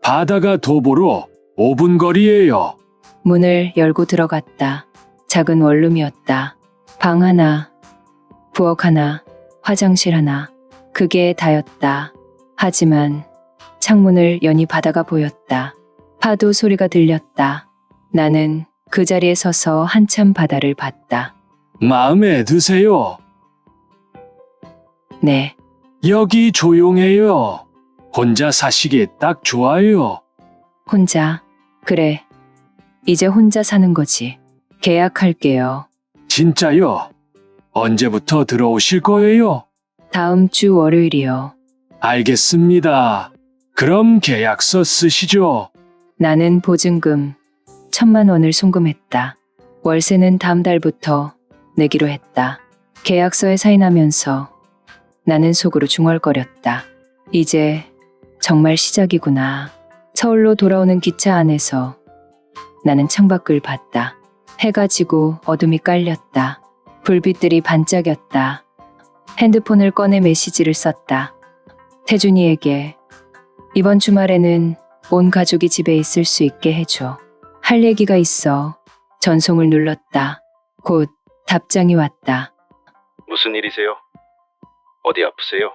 바다가 도보로 5분 거리예요. 문을 열고 들어갔다. 작은 원룸이었다. 방 하나, 부엌 하나, 화장실 하나. 그게 다였다. 하지만 창문을 여니 바다가 보였다. 파도 소리가 들렸다. 나는 그 자리에 서서 한참 바다를 봤다. 마음에 드세요. 네, 여기 조용해요. 혼자 사시기 딱 좋아요. 혼자. 그래. 이제 혼자 사는 거지. 계약할게요. 진짜요? 언제부터 들어오실 거예요? 다음 주 월요일이요. 알겠습니다. 그럼 계약서 쓰시죠. 나는 보증금 1,000만 원을 송금했다. 월세는 다음 달부터 내기로 했다. 계약서에 사인하면서 나는 속으로 중얼거렸다. 이제 정말 시작이구나. 서울로 돌아오는 기차 안에서 나는 창밖을 봤다. 해가 지고 어둠이 깔렸다. 불빛들이 반짝였다. 핸드폰을 꺼내 메시지를 썼다. 태준이에게 이번 주말에는 온 가족이 집에 있을 수 있게 해줘. 할 얘기가 있어. 전송을 눌렀다. 곧 답장이 왔다. 무슨 일이세요? 어디 아프세요?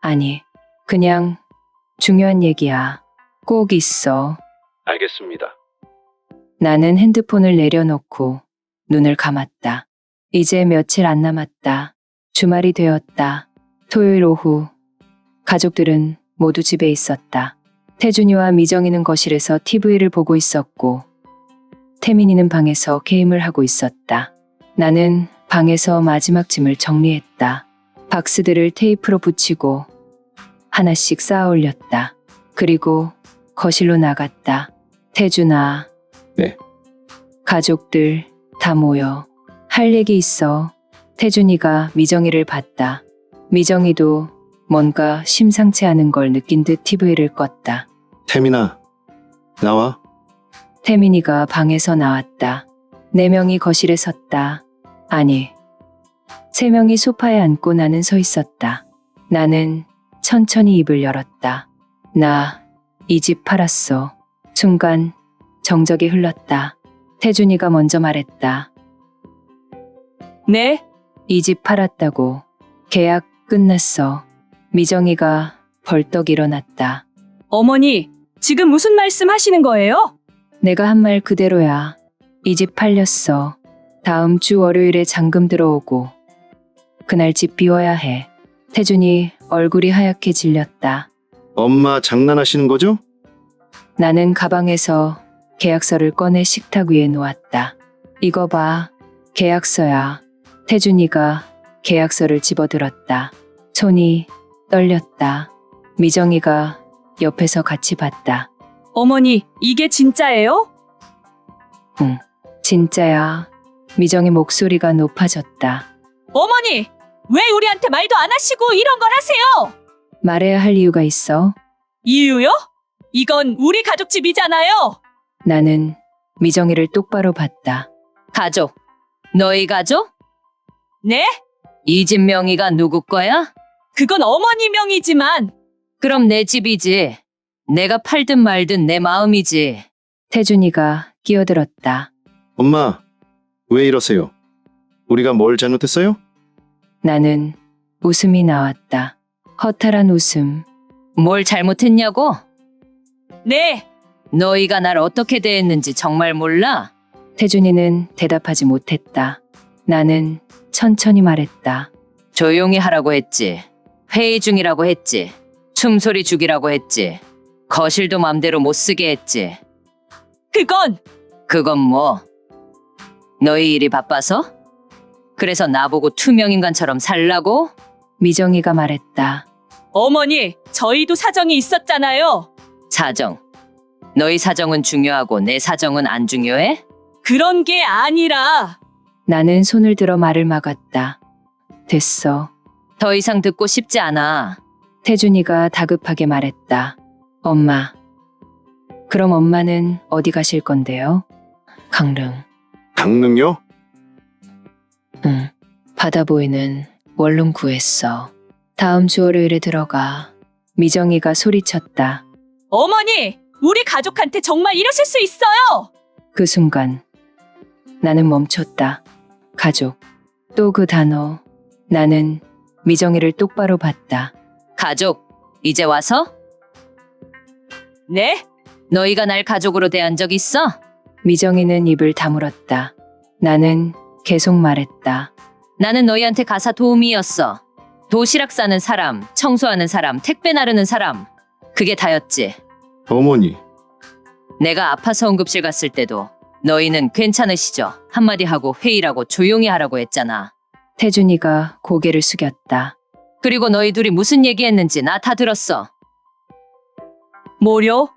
아니, 그냥 중요한 얘기야. 꼭 있어. 알겠습니다. 나는 핸드폰을 내려놓고 눈을 감았다. 이제 며칠 안 남았다. 주말이 되었다. 토요일 오후. 가족들은 모두 집에 있었다. 태준이와 미정이는 거실에서 TV를 보고 있었고 태민이는 방에서 게임을 하고 있었다. 나는 방에서 마지막 짐을 정리했다. 박스들을 테이프로 붙이고 하나씩 쌓아 올렸다. 그리고 거실로 나갔다. 태준아. 네. 가족들 다 모여. 할 얘기 있어. 태준이가 미정이를 봤다. 미정이도 뭔가 심상치 않은 걸 느낀 듯 TV를 껐다. 태민아, 나와. 태민이가 방에서 나왔다. 4명이 거실에 섰다. 아니, 3명이 소파에 앉고 나는 서 있었다. 나는 천천히 입을 열었다. 나 이 집 팔았어. 순간 정적이 흘렀다. 태준이가 먼저 말했다. 네? 이 집 팔았다고. 계약 끝났어. 미정이가 벌떡 일어났다. 어머니, 지금 무슨 말씀 하시는 거예요? 내가 한 말 그대로야. 이 집 팔렸어. 다음 주 월요일에 잔금 들어오고 그날 집 비워야 해. 태준이 얼굴이 하얗게 질렸다. 엄마 장난하시는 거죠? 나는 가방에서 계약서를 꺼내 식탁 위에 놓았다. 이거 봐. 계약서야. 태준이가 계약서를 집어들었다. 손이 떨렸다. 미정이가 옆에서 같이 봤다. 어머니, 이게 진짜예요? 응, 진짜야. 미정의 목소리가 높아졌다. 어머니, 왜 우리한테 말도 안 하시고 이런 걸 하세요? 말해야 할 이유가 있어. 이유요? 이건 우리 가족 집이잖아요. 나는 미정이를 똑바로 봤다. 가족. 너희 가족? 네? 이 집 명의가 누구 거야? 그건 어머니 명이지만 그럼 내 집이지. 내가 팔든 말든 내 마음이지. 태준이가 끼어들었다. 엄마, 왜 이러세요? 우리가 뭘 잘못했어요? 나는 웃음이 나왔다. 허탈한 웃음. 뭘 잘못했냐고? 네, 너희가 날 어떻게 대했는지 정말 몰라? 태준이는 대답하지 못했다. 나는 천천히 말했다. 조용히 하라고 했지. 회의 중이라고 했지. 춤소리 죽이라고 했지. 거실도 맘대로 못 쓰게 했지. 그건 뭐? 너희 일이 바빠서? 그래서 나보고 투명인간처럼 살라고? 미정이가 말했다. 어머니, 저희도 사정이 있었잖아요. 사정. 너희 사정은 중요하고 내 사정은 안 중요해? 그런 게 아니라 나는 손을 들어 말을 막았다. 됐어. 더 이상 듣고 싶지 않아. 태준이가 다급하게 말했다. 엄마. 그럼 엄마는 어디 가실 건데요? 강릉. 강릉요? 응. 바다 보이는 원룸 구했어. 다음 주 월요일에 들어가. 미정이가 소리쳤다. 어머니, 우리 가족한테 정말 이러실 수 있어요. 그 순간 나는 멈췄다. 가족. 또 그 단어. 나는 미정이를 똑바로 봤다. 가족, 이제 와서? 네? 너희가 날 가족으로 대한 적 있어? 미정이는 입을 다물었다. 나는 계속 말했다. 나는 너희한테 가사 도우미였어. 도시락 싸는 사람, 청소하는 사람, 택배 나르는 사람. 그게 다였지. 어머니, 내가 아파서 응급실 갔을 때도 너희는 괜찮으시죠? 한마디 하고 회의라고 조용히 하라고 했잖아. 태준이가 고개를 숙였다. 그리고 너희 둘이 무슨 얘기했는지 나 다 들었어. 뭐요?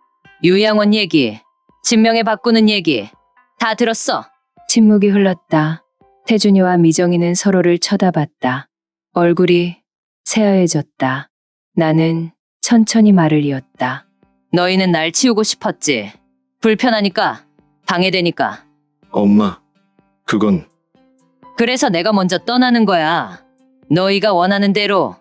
유양원 얘기, 진명에 바꾸는 얘기 다 들었어. 침묵이 흘렀다. 태준이와 미정이는 서로를 쳐다봤다. 얼굴이 새하얘졌다. 나는 천천히 말을 이었다. 너희는 날 치우고 싶었지. 불편하니까, 방해되니까. 엄마, 그건 그래서 내가 먼저 떠나는 거야. 너희가 원하는 대로.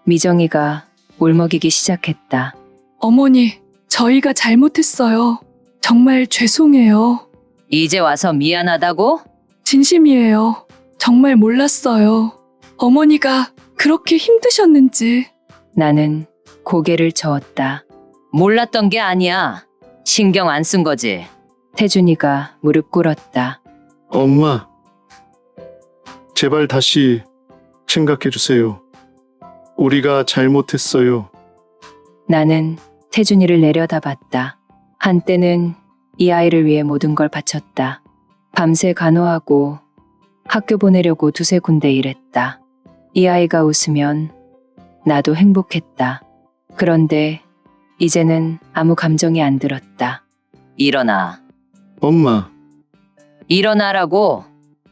미정이가 울먹이기 시작했다. 어머니, 저희가 잘못했어요. 정말 죄송해요. 이제 와서 미안하다고? 진심이에요. 정말 몰랐어요. 어머니가 그렇게 힘드셨는지. 나는 고개를 저었다. 몰랐던 게 아니야. 신경 안 쓴 거지. 태준이가 무릎 꿇었다. 엄마, 제발 다시 생각해 주세요. 우리가 잘못했어요. 나는 태준이를 내려다봤다. 한때는 이 아이를 위해 모든 걸 바쳤다. 밤새 간호하고 학교 보내려고 두세 군데 일했다. 이 아이가 웃으면 나도 행복했다. 그런데 이제는 아무 감정이 안 들었다. 일어나. 엄마, 일어나라고.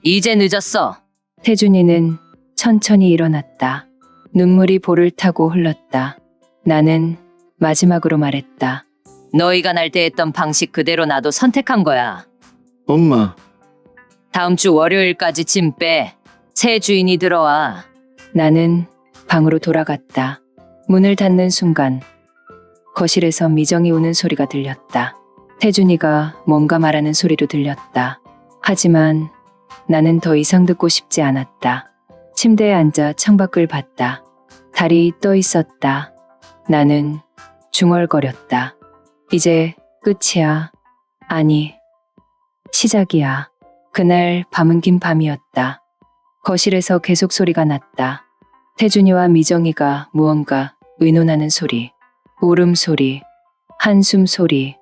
이제 늦었어. 태준이는 천천히 일어났다. 눈물이 볼을 타고 흘렀다. 나는 마지막으로 말했다. 너희가 날 대했던 방식 그대로 나도 선택한 거야. 엄마, 다음 주 월요일까지 짐 빼. 새 주인이 들어와. 나는 방으로 돌아갔다. 문을 닫는 순간 거실에서 미정이 우는 소리가 들렸다. 태준이가 뭔가 말하는 소리도 들렸다. 하지만 나는 더 이상 듣고 싶지 않았다. 침대에 앉아 창밖을 봤다. 달이 떠 있었다. 나는 중얼거렸다. 이제 끝이야. 아니, 시작이야. 그날 밤은 긴 밤이었다. 거실에서 계속 소리가 났다. 태준이와 미정이가 무언가 의논하는 소리, 울음소리, 한숨 소리.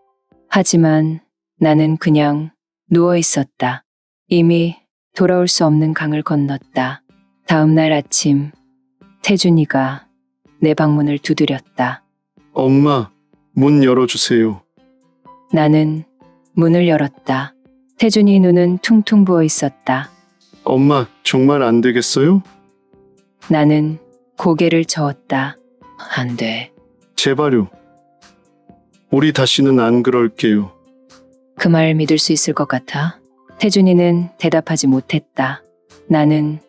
하지만 나는 그냥 누워 있었다. 이미 돌아올 수 없는 강을 건넜다. 다음 날 아침, 태준이가 내 방문을 두드렸다. 엄마, 문 열어주세요. 나는 문을 열었다. 태준이 눈은 퉁퉁 부어 있었다. 엄마, 정말 안 되겠어요? 나는 고개를 저었다. 안 돼. 제발요. 우리 다시는 안 그럴게요. 그 말 믿을 수 있을 것 같아? 태준이는 대답하지 못했다. 나는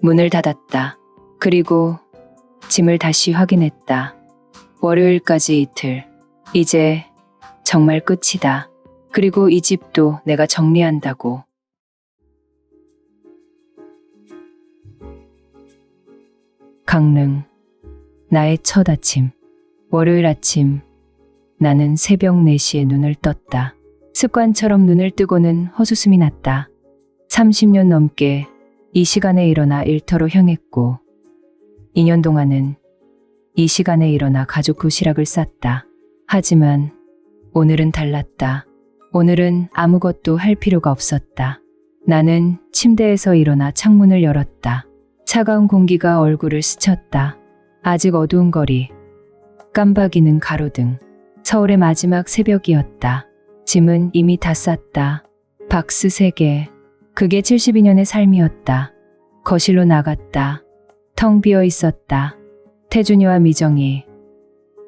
문을 닫았다. 그리고 짐을 다시 확인했다. 월요일까지 이틀. 이제 정말 끝이다. 그리고 이 집도 내가 정리한다고. 강릉. 나의 첫 아침. 월요일 아침. 나는 새벽 4시에 눈을 떴다. 습관처럼 눈을 뜨고는 헛웃음이 났다. 30년 넘게 이 시간에 일어나 일터로 향했고 2년 동안은 이 시간에 일어나 가족 도시락을 쌌다. 하지만 오늘은 달랐다. 오늘은 아무것도 할 필요가 없었다. 나는 침대에서 일어나 창문을 열었다. 차가운 공기가 얼굴을 스쳤다. 아직 어두운 거리. 깜박이는 가로등. 서울의 마지막 새벽이었다. 짐은 이미 다 쌌다. 박스 3개. 그게 72년의 삶이었다. 거실로 나갔다. 텅 비어 있었다. 태준이와 미정이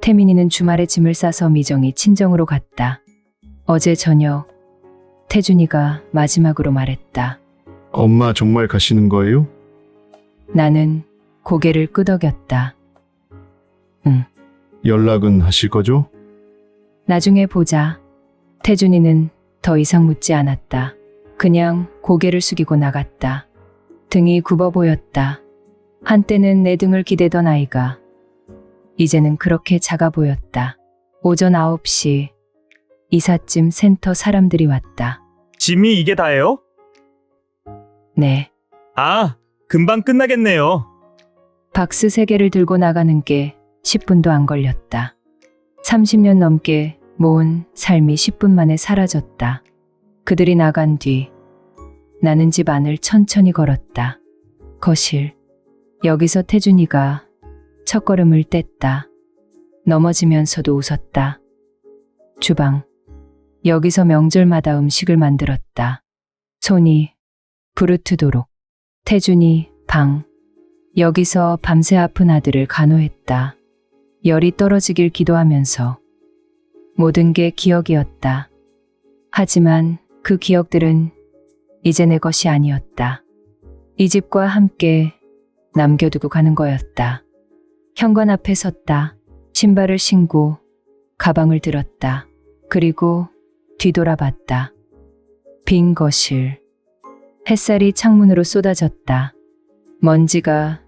태민이는 주말에 짐을 싸서 미정이 친정으로 갔다. 어제 저녁 태준이가 마지막으로 말했다. 엄마 정말 가시는 거예요? 나는 고개를 끄덕였다. 연락은 하실 거죠? 나중에 보자. 태준이는 더 이상 묻지 않았다. 그냥 고개를 숙이고 나갔다. 등이 굽어 보였다. 한때는 내 등을 기대던 아이가 이제는 그렇게 작아 보였다. 오전 9시 이삿짐 센터 사람들이 왔다. 짐이 이게 다예요? 네. 아, 금방 끝나겠네요. 박스 3개를 들고 나가는 게 10분도 안 걸렸다. 30년 넘게 모은 삶이 10분 만에 사라졌다. 그들이 나간 뒤 나는 집 안을 천천히 걸었다. 거실. 여기서 태준이가 첫걸음을 뗐다. 넘어지면서도 웃었다. 주방. 여기서 명절마다 음식을 만들었다. 손이 부르트도록. 태준이 방. 여기서 밤새 아픈 아들을 간호했다. 열이 떨어지길 기도하면서. 모든 게 기억이었다. 하지만 그 기억들은 이제 내 것이 아니었다. 이 집과 함께 남겨두고 가는 거였다. 현관 앞에 섰다. 신발을 신고 가방을 들었다. 그리고 뒤돌아봤다. 빈 거실. 햇살이 창문으로 쏟아졌다. 먼지가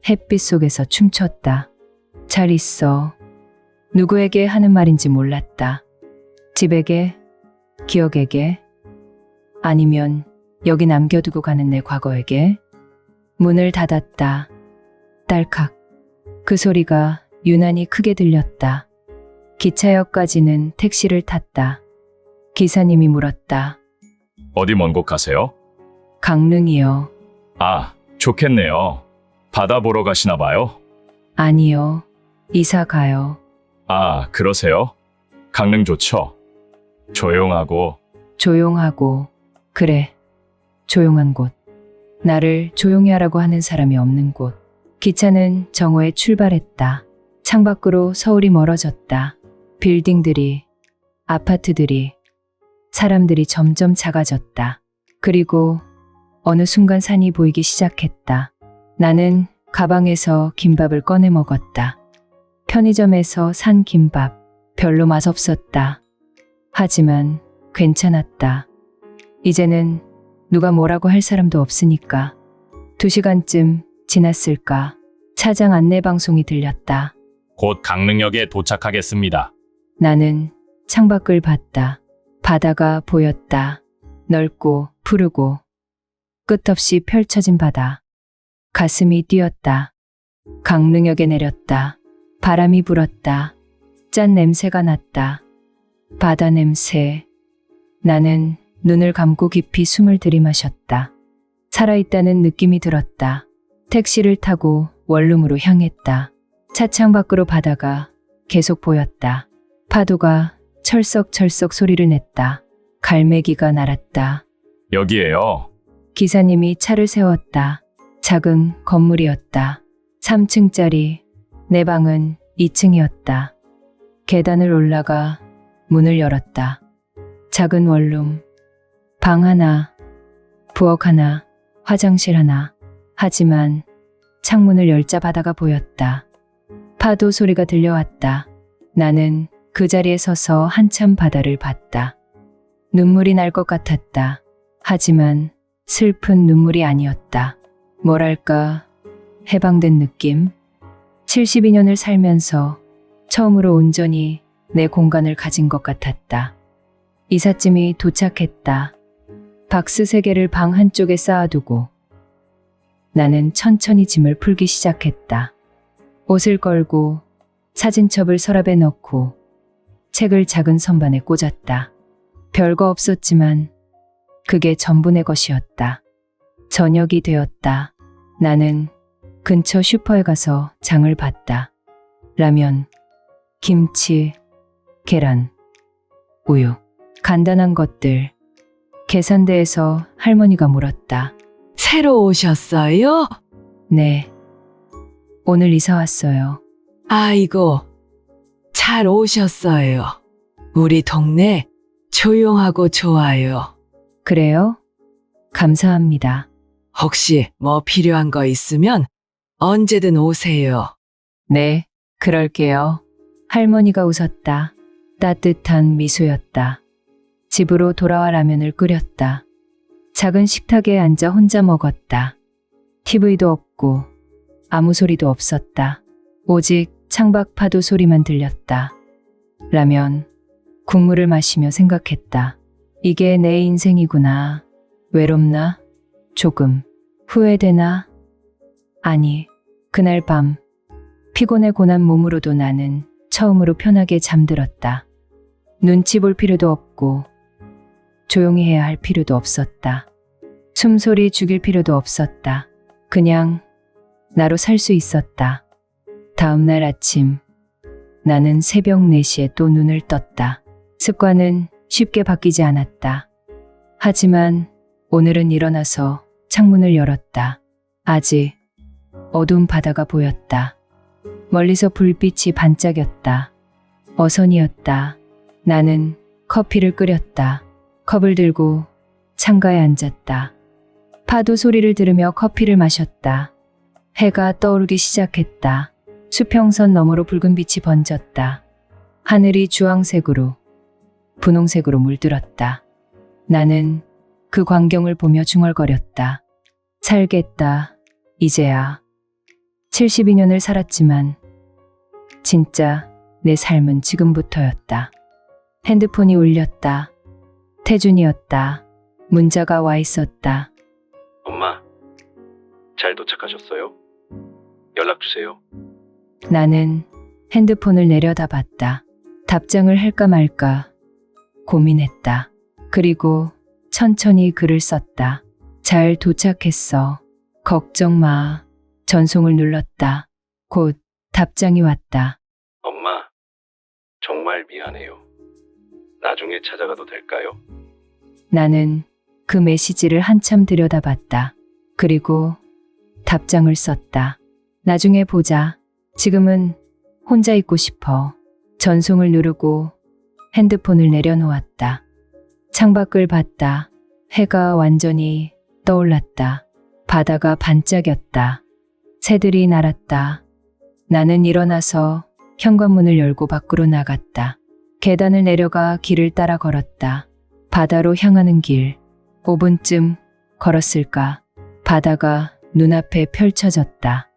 햇빛 속에서 춤췄다. 잘 있어. 누구에게 하는 말인지 몰랐다. 집에게, 기억에게, 아니면 여기 남겨두고 가는 내 과거에게. 문을 닫았다. 딸칵. 그 소리가 유난히 크게 들렸다. 기차역까지는 택시를 탔다. 기사님이 물었다. 어디 먼 곳 가세요? 강릉이요. 아, 좋겠네요. 바다 보러 가시나 봐요? 아니요. 이사 가요. 아, 그러세요? 강릉 좋죠? 조용하고. 조용하고. 그래. 조용한 곳. 나를 조용히 하라고 하는 사람이 없는 곳. 기차는 정오에 출발했다. 창밖으로 서울이 멀어졌다. 빌딩들이, 아파트들이, 사람들이 점점 작아졌다. 그리고 어느 순간 산이 보이기 시작했다. 나는 가방에서 김밥을 꺼내 먹었다. 편의점에서 산 김밥. 별로 맛없었다. 하지만 괜찮았다. 이제는 누가 뭐라고 할 사람도 없으니까. 2시간쯤 지났을까. 차장 안내방송이 들렸다. 곧 강릉역에 도착하겠습니다. 나는 창밖을 봤다. 바다가 보였다. 넓고 푸르고 끝없이 펼쳐진 바다. 가슴이 뛰었다. 강릉역에 내렸다. 바람이 불었다. 짠 냄새가 났다. 바다 냄새. 나는 눈을 감고 깊이 숨을 들이마셨다. 살아있다는 느낌이 들었다. 택시를 타고 원룸으로 향했다. 차창 밖으로 바다가 계속 보였다. 파도가 철썩철썩 소리를 냈다. 갈매기가 날았다. 여기에요. 기사님이 차를 세웠다. 작은 건물이었다. 3층짜리. 내 방은 2층이었다. 계단을 올라가 문을 열었다. 작은 원룸. 방 하나, 부엌 하나, 화장실 하나. 하지만 창문을 열자 바다가 보였다. 파도 소리가 들려왔다. 나는 그 자리에 서서 한참 바다를 봤다. 눈물이 날 것 같았다. 하지만 슬픈 눈물이 아니었다. 뭐랄까, 해방된 느낌? 72년을 살면서 처음으로 온전히 내 공간을 가진 것 같았다. 이삿짐이 도착했다. 박스 3개를 방 한쪽에 쌓아두고 나는 천천히 짐을 풀기 시작했다. 옷을 걸고 사진첩을 서랍에 넣고 책을 작은 선반에 꽂았다. 별거 없었지만 그게 전부 내 것이었다. 저녁이 되었다. 나는 근처 슈퍼에 가서 장을 봤다. 라면, 김치, 계란, 우유, 간단한 것들. 계산대에서 할머니가 물었다. 새로 오셨어요? 네. 오늘 이사 왔어요. 아이고, 잘 오셨어요. 우리 동네 조용하고 좋아요. 그래요? 감사합니다. 혹시 뭐 필요한 거 있으면 언제든 오세요. 네, 그럴게요. 할머니가 웃었다. 따뜻한 미소였다. 집으로 돌아와 라면을 끓였다. 작은 식탁에 앉아 혼자 먹었다. TV도 없고 아무 소리도 없었다. 오직 창밖 파도 소리만 들렸다. 라면, 국물을 마시며 생각했다. 이게 내 인생이구나. 외롭나? 조금. 후회되나? 아니, 그날 밤 피곤해 고난 몸으로도 나는 처음으로 편하게 잠들었다. 눈치 볼 필요도 없고 조용히 해야 할 필요도 없었다. 숨소리 죽일 필요도 없었다. 그냥 나로 살 수 있었다. 다음 날 아침 나는 새벽 4시에 또 눈을 떴다. 습관은 쉽게 바뀌지 않았다. 하지만 오늘은 일어나서 창문을 열었다. 아직 어두운 바다가 보였다. 멀리서 불빛이 반짝였다. 어선이었다. 나는 커피를 끓였다. 컵을 들고 창가에 앉았다. 파도 소리를 들으며 커피를 마셨다. 해가 떠오르기 시작했다. 수평선 너머로 붉은 빛이 번졌다. 하늘이 주황색으로, 분홍색으로 물들었다. 나는 그 광경을 보며 중얼거렸다. 살겠다, 이제야. 72년을 살았지만 진짜 내 삶은 지금부터였다. 핸드폰이 울렸다. 태준이었다. 문자가 와 있었다. 엄마, 잘 도착하셨어요? 연락 주세요. 나는 핸드폰을 내려다봤다. 답장을 할까 말까 고민했다. 그리고 천천히 글을 썼다. 잘 도착했어. 걱정 마. 전송을 눌렀다. 곧 답장이 왔다. 엄마, 정말 미안해요. 나중에 찾아가도 될까요? 나는 그 메시지를 한참 들여다봤다. 그리고 답장을 썼다. 나중에 보자. 지금은 혼자 있고 싶어. 전송을 누르고 핸드폰을 내려놓았다. 창밖을 봤다. 해가 완전히 떠올랐다. 바다가 반짝였다. 새들이 날았다. 나는 일어나서 현관문을 열고 밖으로 나갔다. 계단을 내려가 길을 따라 걸었다. 바다로 향하는 길. 5분쯤 걸었을까. 바다가 눈앞에 펼쳐졌다.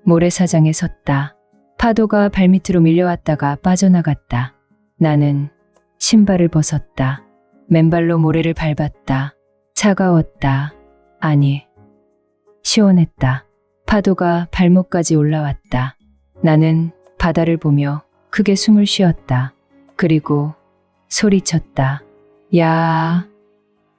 모래사장에 섰다. 파도가 발밑으로 밀려왔다가 빠져나갔다. 나는 신발을 벗었다. 맨발로 모래를 밟았다. 차가웠다. 아니, 시원했다. 파도가 발목까지 올라왔다. 나는 바다를 보며 크게 숨을 쉬었다. 그리고 소리쳤다. 야,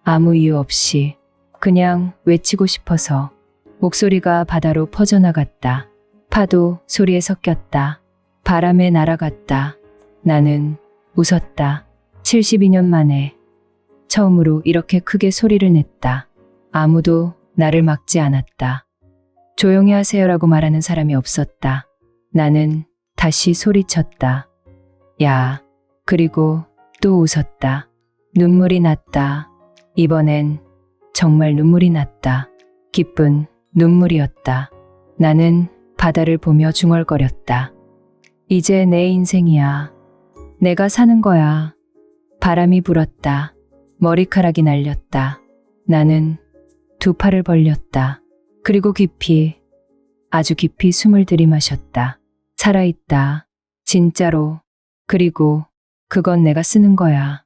아무 이유 없이 그냥 외치고 싶어서. 목소리가 바다로 퍼져나갔다. 파도 소리에 섞였다. 바람에 날아갔다. 나는 웃었다. 72년 만에 처음으로 이렇게 크게 소리를 냈다. 아무도 나를 막지 않았다. 조용히 하세요라고 말하는 사람이 없었다. 나는 다시 소리쳤다. 야, 그리고 또 웃었다. 눈물이 났다. 이번엔 정말 눈물이 났다. 기쁜 눈물이었다. 나는 바다를 보며 중얼거렸다. 이제 내 인생이야. 내가 사는 거야. 바람이 불었다. 머리카락이 날렸다. 나는 두 팔을 벌렸다. 그리고 깊이, 아주 깊이 숨을 들이마셨다. 살아있다. 진짜로. 그리고 그건 내가 쓰는 거야.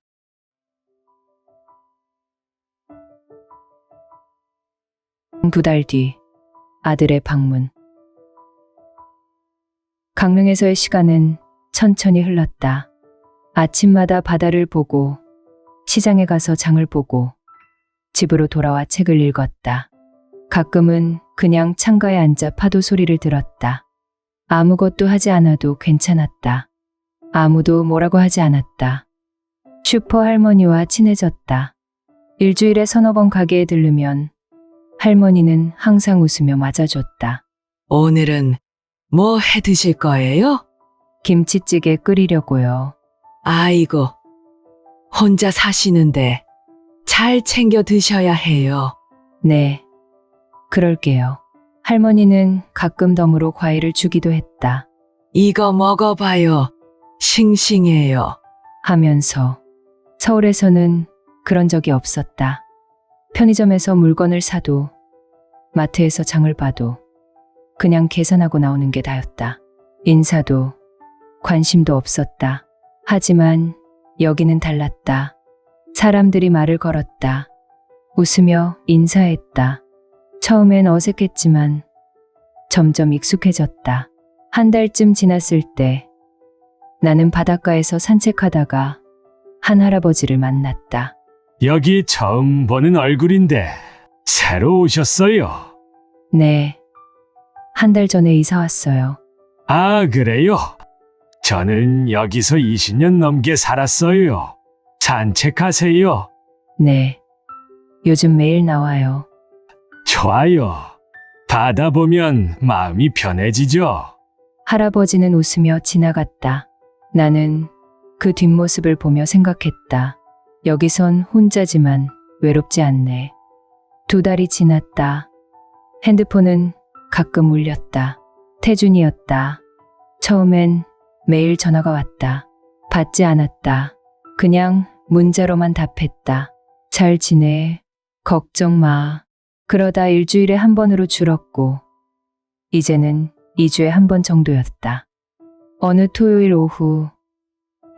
두 달 뒤, 아들의 방문. 강릉에서의 시간은 천천히 흘렀다. 아침마다 바다를 보고, 시장에 가서 장을 보고, 집으로 돌아와 책을 읽었다. 가끔은 그냥 창가에 앉아 파도 소리를 들었다. 아무것도 하지 않아도 괜찮았다. 아무도 뭐라고 하지 않았다. 슈퍼 할머니와 친해졌다. 일주일에 서너 번 가게에 들르면 할머니는 항상 웃으며 맞아줬다. 오늘은 뭐 해 드실 거예요? 김치찌개 끓이려고요. 아이고, 혼자 사시는데 잘 챙겨 드셔야 해요. 네, 그럴게요. 할머니는 가끔 덤으로 과일을 주기도 했다. 이거 먹어봐요. 싱싱해요. 하면서 서울에서는 그런 적이 없었다. 편의점에서 물건을 사도 마트에서 장을 봐도 그냥 계산하고 나오는 게 다였다. 인사도 관심도 없었다. 하지만 여기는 달랐다. 사람들이 말을 걸었다. 웃으며 인사했다. 처음엔 어색했지만 점점 익숙해졌다. 한 달쯤 지났을 때 나는 바닷가에서 산책하다가 한 할아버지를 만났다. 여기 처음 보는 얼굴인데 새로 오셨어요. 네, 한 달 전에 이사 왔어요. 아, 그래요? 저는 여기서 20년 넘게 살았어요. 산책하세요. 네, 요즘 매일 나와요. 좋아요. 바다 보면 마음이 편해지죠. 할아버지는 웃으며 지나갔다. 나는 그 뒷모습을 보며 생각했다. 여기선 혼자지만 외롭지 않네. 2달이 지났다. 핸드폰은 가끔 울렸다. 태준이었다. 처음엔 매일 전화가 왔다. 받지 않았다. 그냥 문자로만 답했다. 잘 지내. 걱정 마. 그러다 일주일에 한 번으로 줄었고, 이제는 2주에 한 번 정도였다. 어느 토요일 오후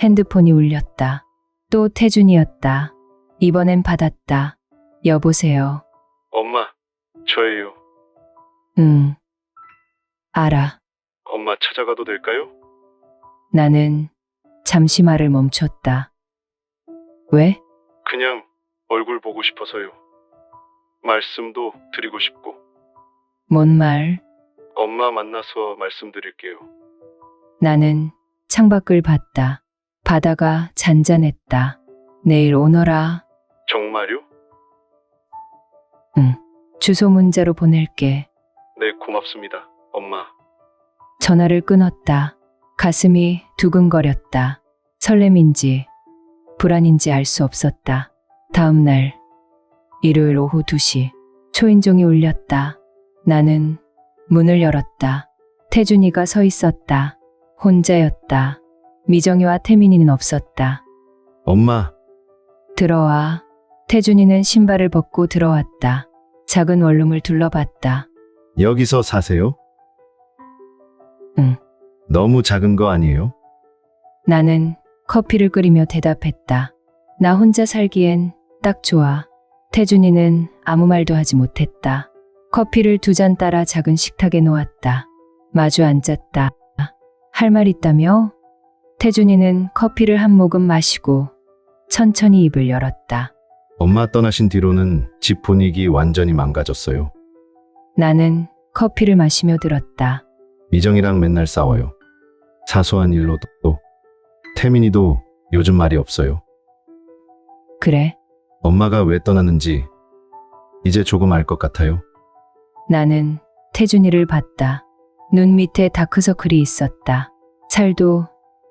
핸드폰이 울렸다. 또 태준이었다. 이번엔 받았다. 여보세요. 엄마, 저예요. 응. 알아. 엄마 찾아가도 될까요? 나는 잠시 말을 멈췄다. 왜? 그냥 얼굴 보고 싶어서요. 말씀도 드리고 싶고. 뭔 말? 엄마 만나서 말씀드릴게요. 나는 창밖을 봤다. 바다가 잔잔했다. 내일 오너라. 정말요? 응. 주소 문자로 보낼게. 네, 고맙습니다, 엄마. 전화를 끊었다. 가슴이 두근거렸다. 설렘인지 불안인지 알 수 없었다. 다음 날 일요일 오후 2시 초인종이 울렸다. 나는 문을 열었다. 태준이가 서 있었다. 혼자였다. 미정이와 태민이는 없었다. 엄마, 들어와. 태준이는 신발을 벗고 들어왔다. 작은 원룸을 둘러봤다. 여기서 사세요? 응. 너무 작은 거 아니에요? 나는 커피를 끓이며 대답했다. 나 혼자 살기엔 딱 좋아. 태준이는 아무 말도 하지 못했다. 커피를 2잔 따라 작은 식탁에 놓았다. 마주 앉았다. 할 말 있다며? 태준이는 커피를 한 모금 마시고 천천히 입을 열었다. 엄마 떠나신 뒤로는 집 분위기 완전히 망가졌어요. 나는 커피를 마시며 들었다. 미정이랑 맨날 싸워요. 사소한 일로도 또. 태민이도 요즘 말이 없어요. 그래? 엄마가 왜 떠났는지 이제 조금 알 것 같아요. 나는 태준이를 봤다. 눈 밑에 다크서클이 있었다. 살도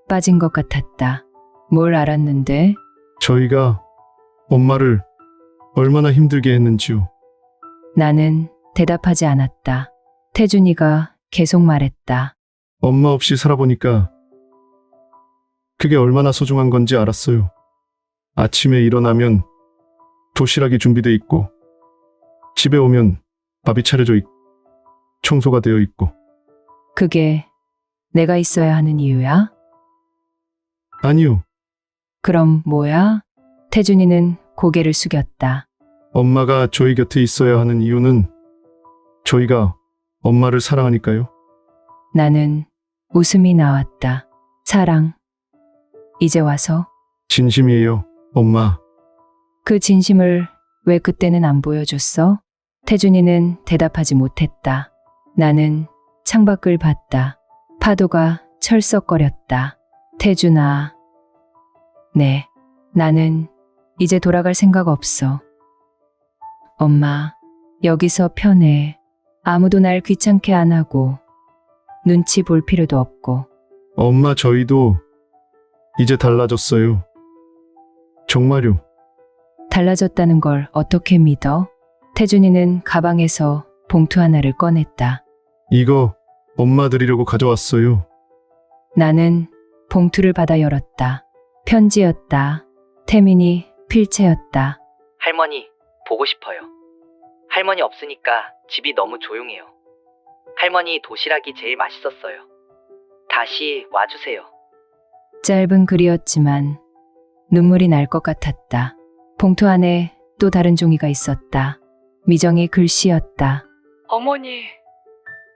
빠진 것 같았다. 뭘 알았는데? 저희가 엄마를 얼마나 힘들게 했는지요. 나는 대답하지 않았다. 태준이가 계속 말했다. 엄마 없이 살아보니까 그게 얼마나 소중한 건지 알았어요. 아침에 일어나면 도시락이 준비돼 있고, 집에 오면 밥이 차려져 있고, 청소가 되어 있고. 그게 내가 있어야 하는 이유야? 아니요. 그럼 뭐야? 태준이는 고개를 숙였다. 엄마가 저희 곁에 있어야 하는 이유는 저희가 엄마를 사랑하니까요. 나는 웃음이 나왔다. 사랑. 이제 와서? 진심이에요, 엄마. 그 진심을 왜 그때는 안 보여줬어? 태준이는 대답하지 못했다. 나는 창밖을 봤다. 파도가 철썩거렸다. 태준아. 네, 나는 이제 돌아갈 생각 없어. 엄마, 여기서 편해. 아무도 날 귀찮게 안 하고, 눈치 볼 필요도 없고. 엄마, 저희도 이제 달라졌어요. 정말요. 달라졌다는 걸 어떻게 믿어? 태준이는 가방에서 봉투 하나를 꺼냈다. 이거 엄마 드리려고 가져왔어요. 나는 봉투를 받아 열었다. 편지였다. 태민이 필체였다. 할머니, 보고 싶어요. 할머니 없으니까 집이 너무 조용해요. 할머니 도시락이 제일 맛있었어요. 다시 와주세요. 짧은 글이었지만 눈물이 날 것 같았다. 봉투 안에 또 다른 종이가 있었다. 미정이 글씨였다. 어머니,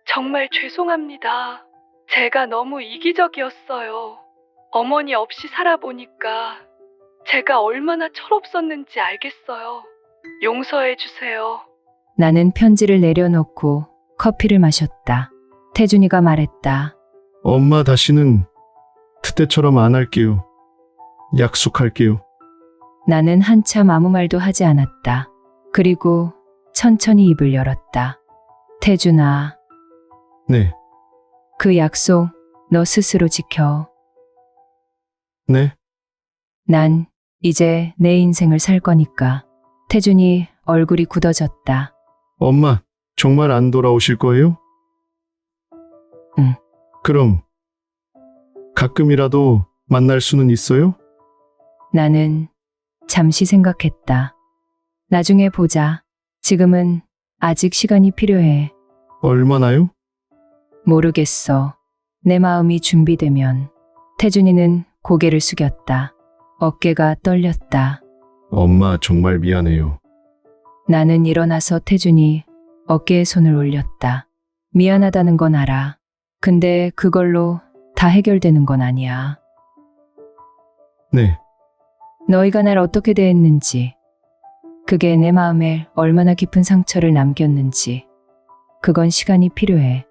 정말 죄송합니다. 제가 너무 이기적이었어요. 어머니 없이 살아보니까 제가 얼마나 철없었는지 알겠어요. 용서해 주세요. 나는 편지를 내려놓고 커피를 마셨다. 태준이가 말했다. 엄마, 다시는 그때처럼 안 할게요. 약속할게요. 나는 한참 아무 말도 하지 않았다. 그리고 천천히 입을 열었다. 태준아, 네, 그 약속 너 스스로 지켜. 네. 난 이제 내 인생을 살 거니까. 태준이 얼굴이 굳어졌다. 엄마, 정말 안 돌아오실 거예요? 응. 그럼 가끔이라도 만날 수는 있어요? 나는 잠시 생각했다. 나중에 보자. 지금은 아직 시간이 필요해. 얼마나요? 모르겠어. 내 마음이 준비되면. 태준이는 고개를 숙였다. 어깨가 떨렸다. 엄마, 정말 미안해요. 나는 일어나서 태준이 어깨에 손을 올렸다. 미안하다는 건 알아. 근데 그걸로 다 해결되는 건 아니야. 네, 너희가 날 어떻게 대했는지, 그게 내 마음에 얼마나 깊은 상처를 남겼는지, 그건 시간이 필요해.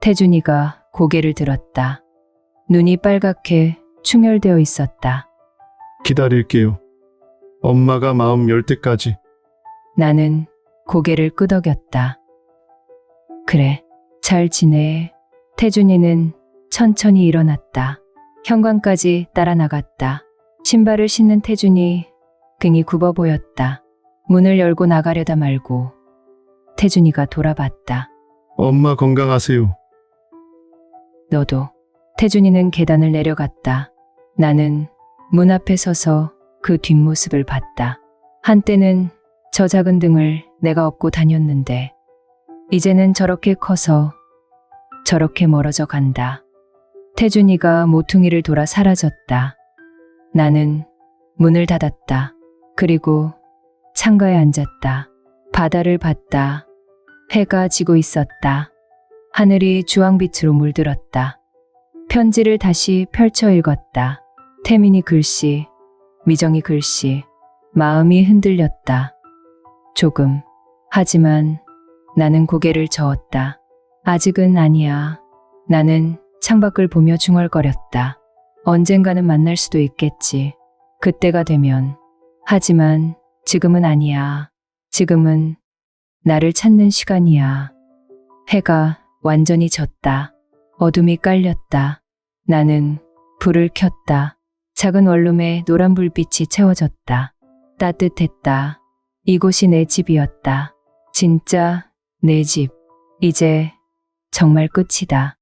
태준이가 고개를 들었다. 눈이 빨갛게 충혈되어 있었다. 기다릴게요. 엄마가 마음 열 때까지. 나는 고개를 끄덕였다. 그래, 잘 지내. 태준이는 천천히 일어났다. 현관까지 따라 나갔다. 신발을 신는 태준이 등이 굽어 보였다. 문을 열고 나가려다 말고 태준이가 돌아봤다. 엄마, 건강하세요. 너도. 태준이는 계단을 내려갔다. 나는 문 앞에 서서 그 뒷모습을 봤다. 한때는 저 작은 등을 내가 업고 다녔는데 이제는 저렇게 커서 저렇게 멀어져 간다. 태준이가 모퉁이를 돌아 사라졌다. 나는 문을 닫았다. 그리고 창가에 앉았다. 바다를 봤다. 해가 지고 있었다. 하늘이 주황빛으로 물들었다. 편지를 다시 펼쳐 읽었다. 태민이 글씨, 미정이 글씨, 마음이 흔들렸다. 조금. 하지만 나는 고개를 저었다. 아직은 아니야. 나는 창밖을 보며 중얼거렸다. 언젠가는 만날 수도 있겠지. 그때가 되면. 하지만 지금은 아니야. 지금은 나를 찾는 시간이야. 해가 완전히 졌다. 어둠이 깔렸다. 나는 불을 켰다. 작은 원룸에 노란 불빛이 채워졌다. 따뜻했다. 이곳이 내 집이었다. 진짜 내 집. 이제 정말 끝이다.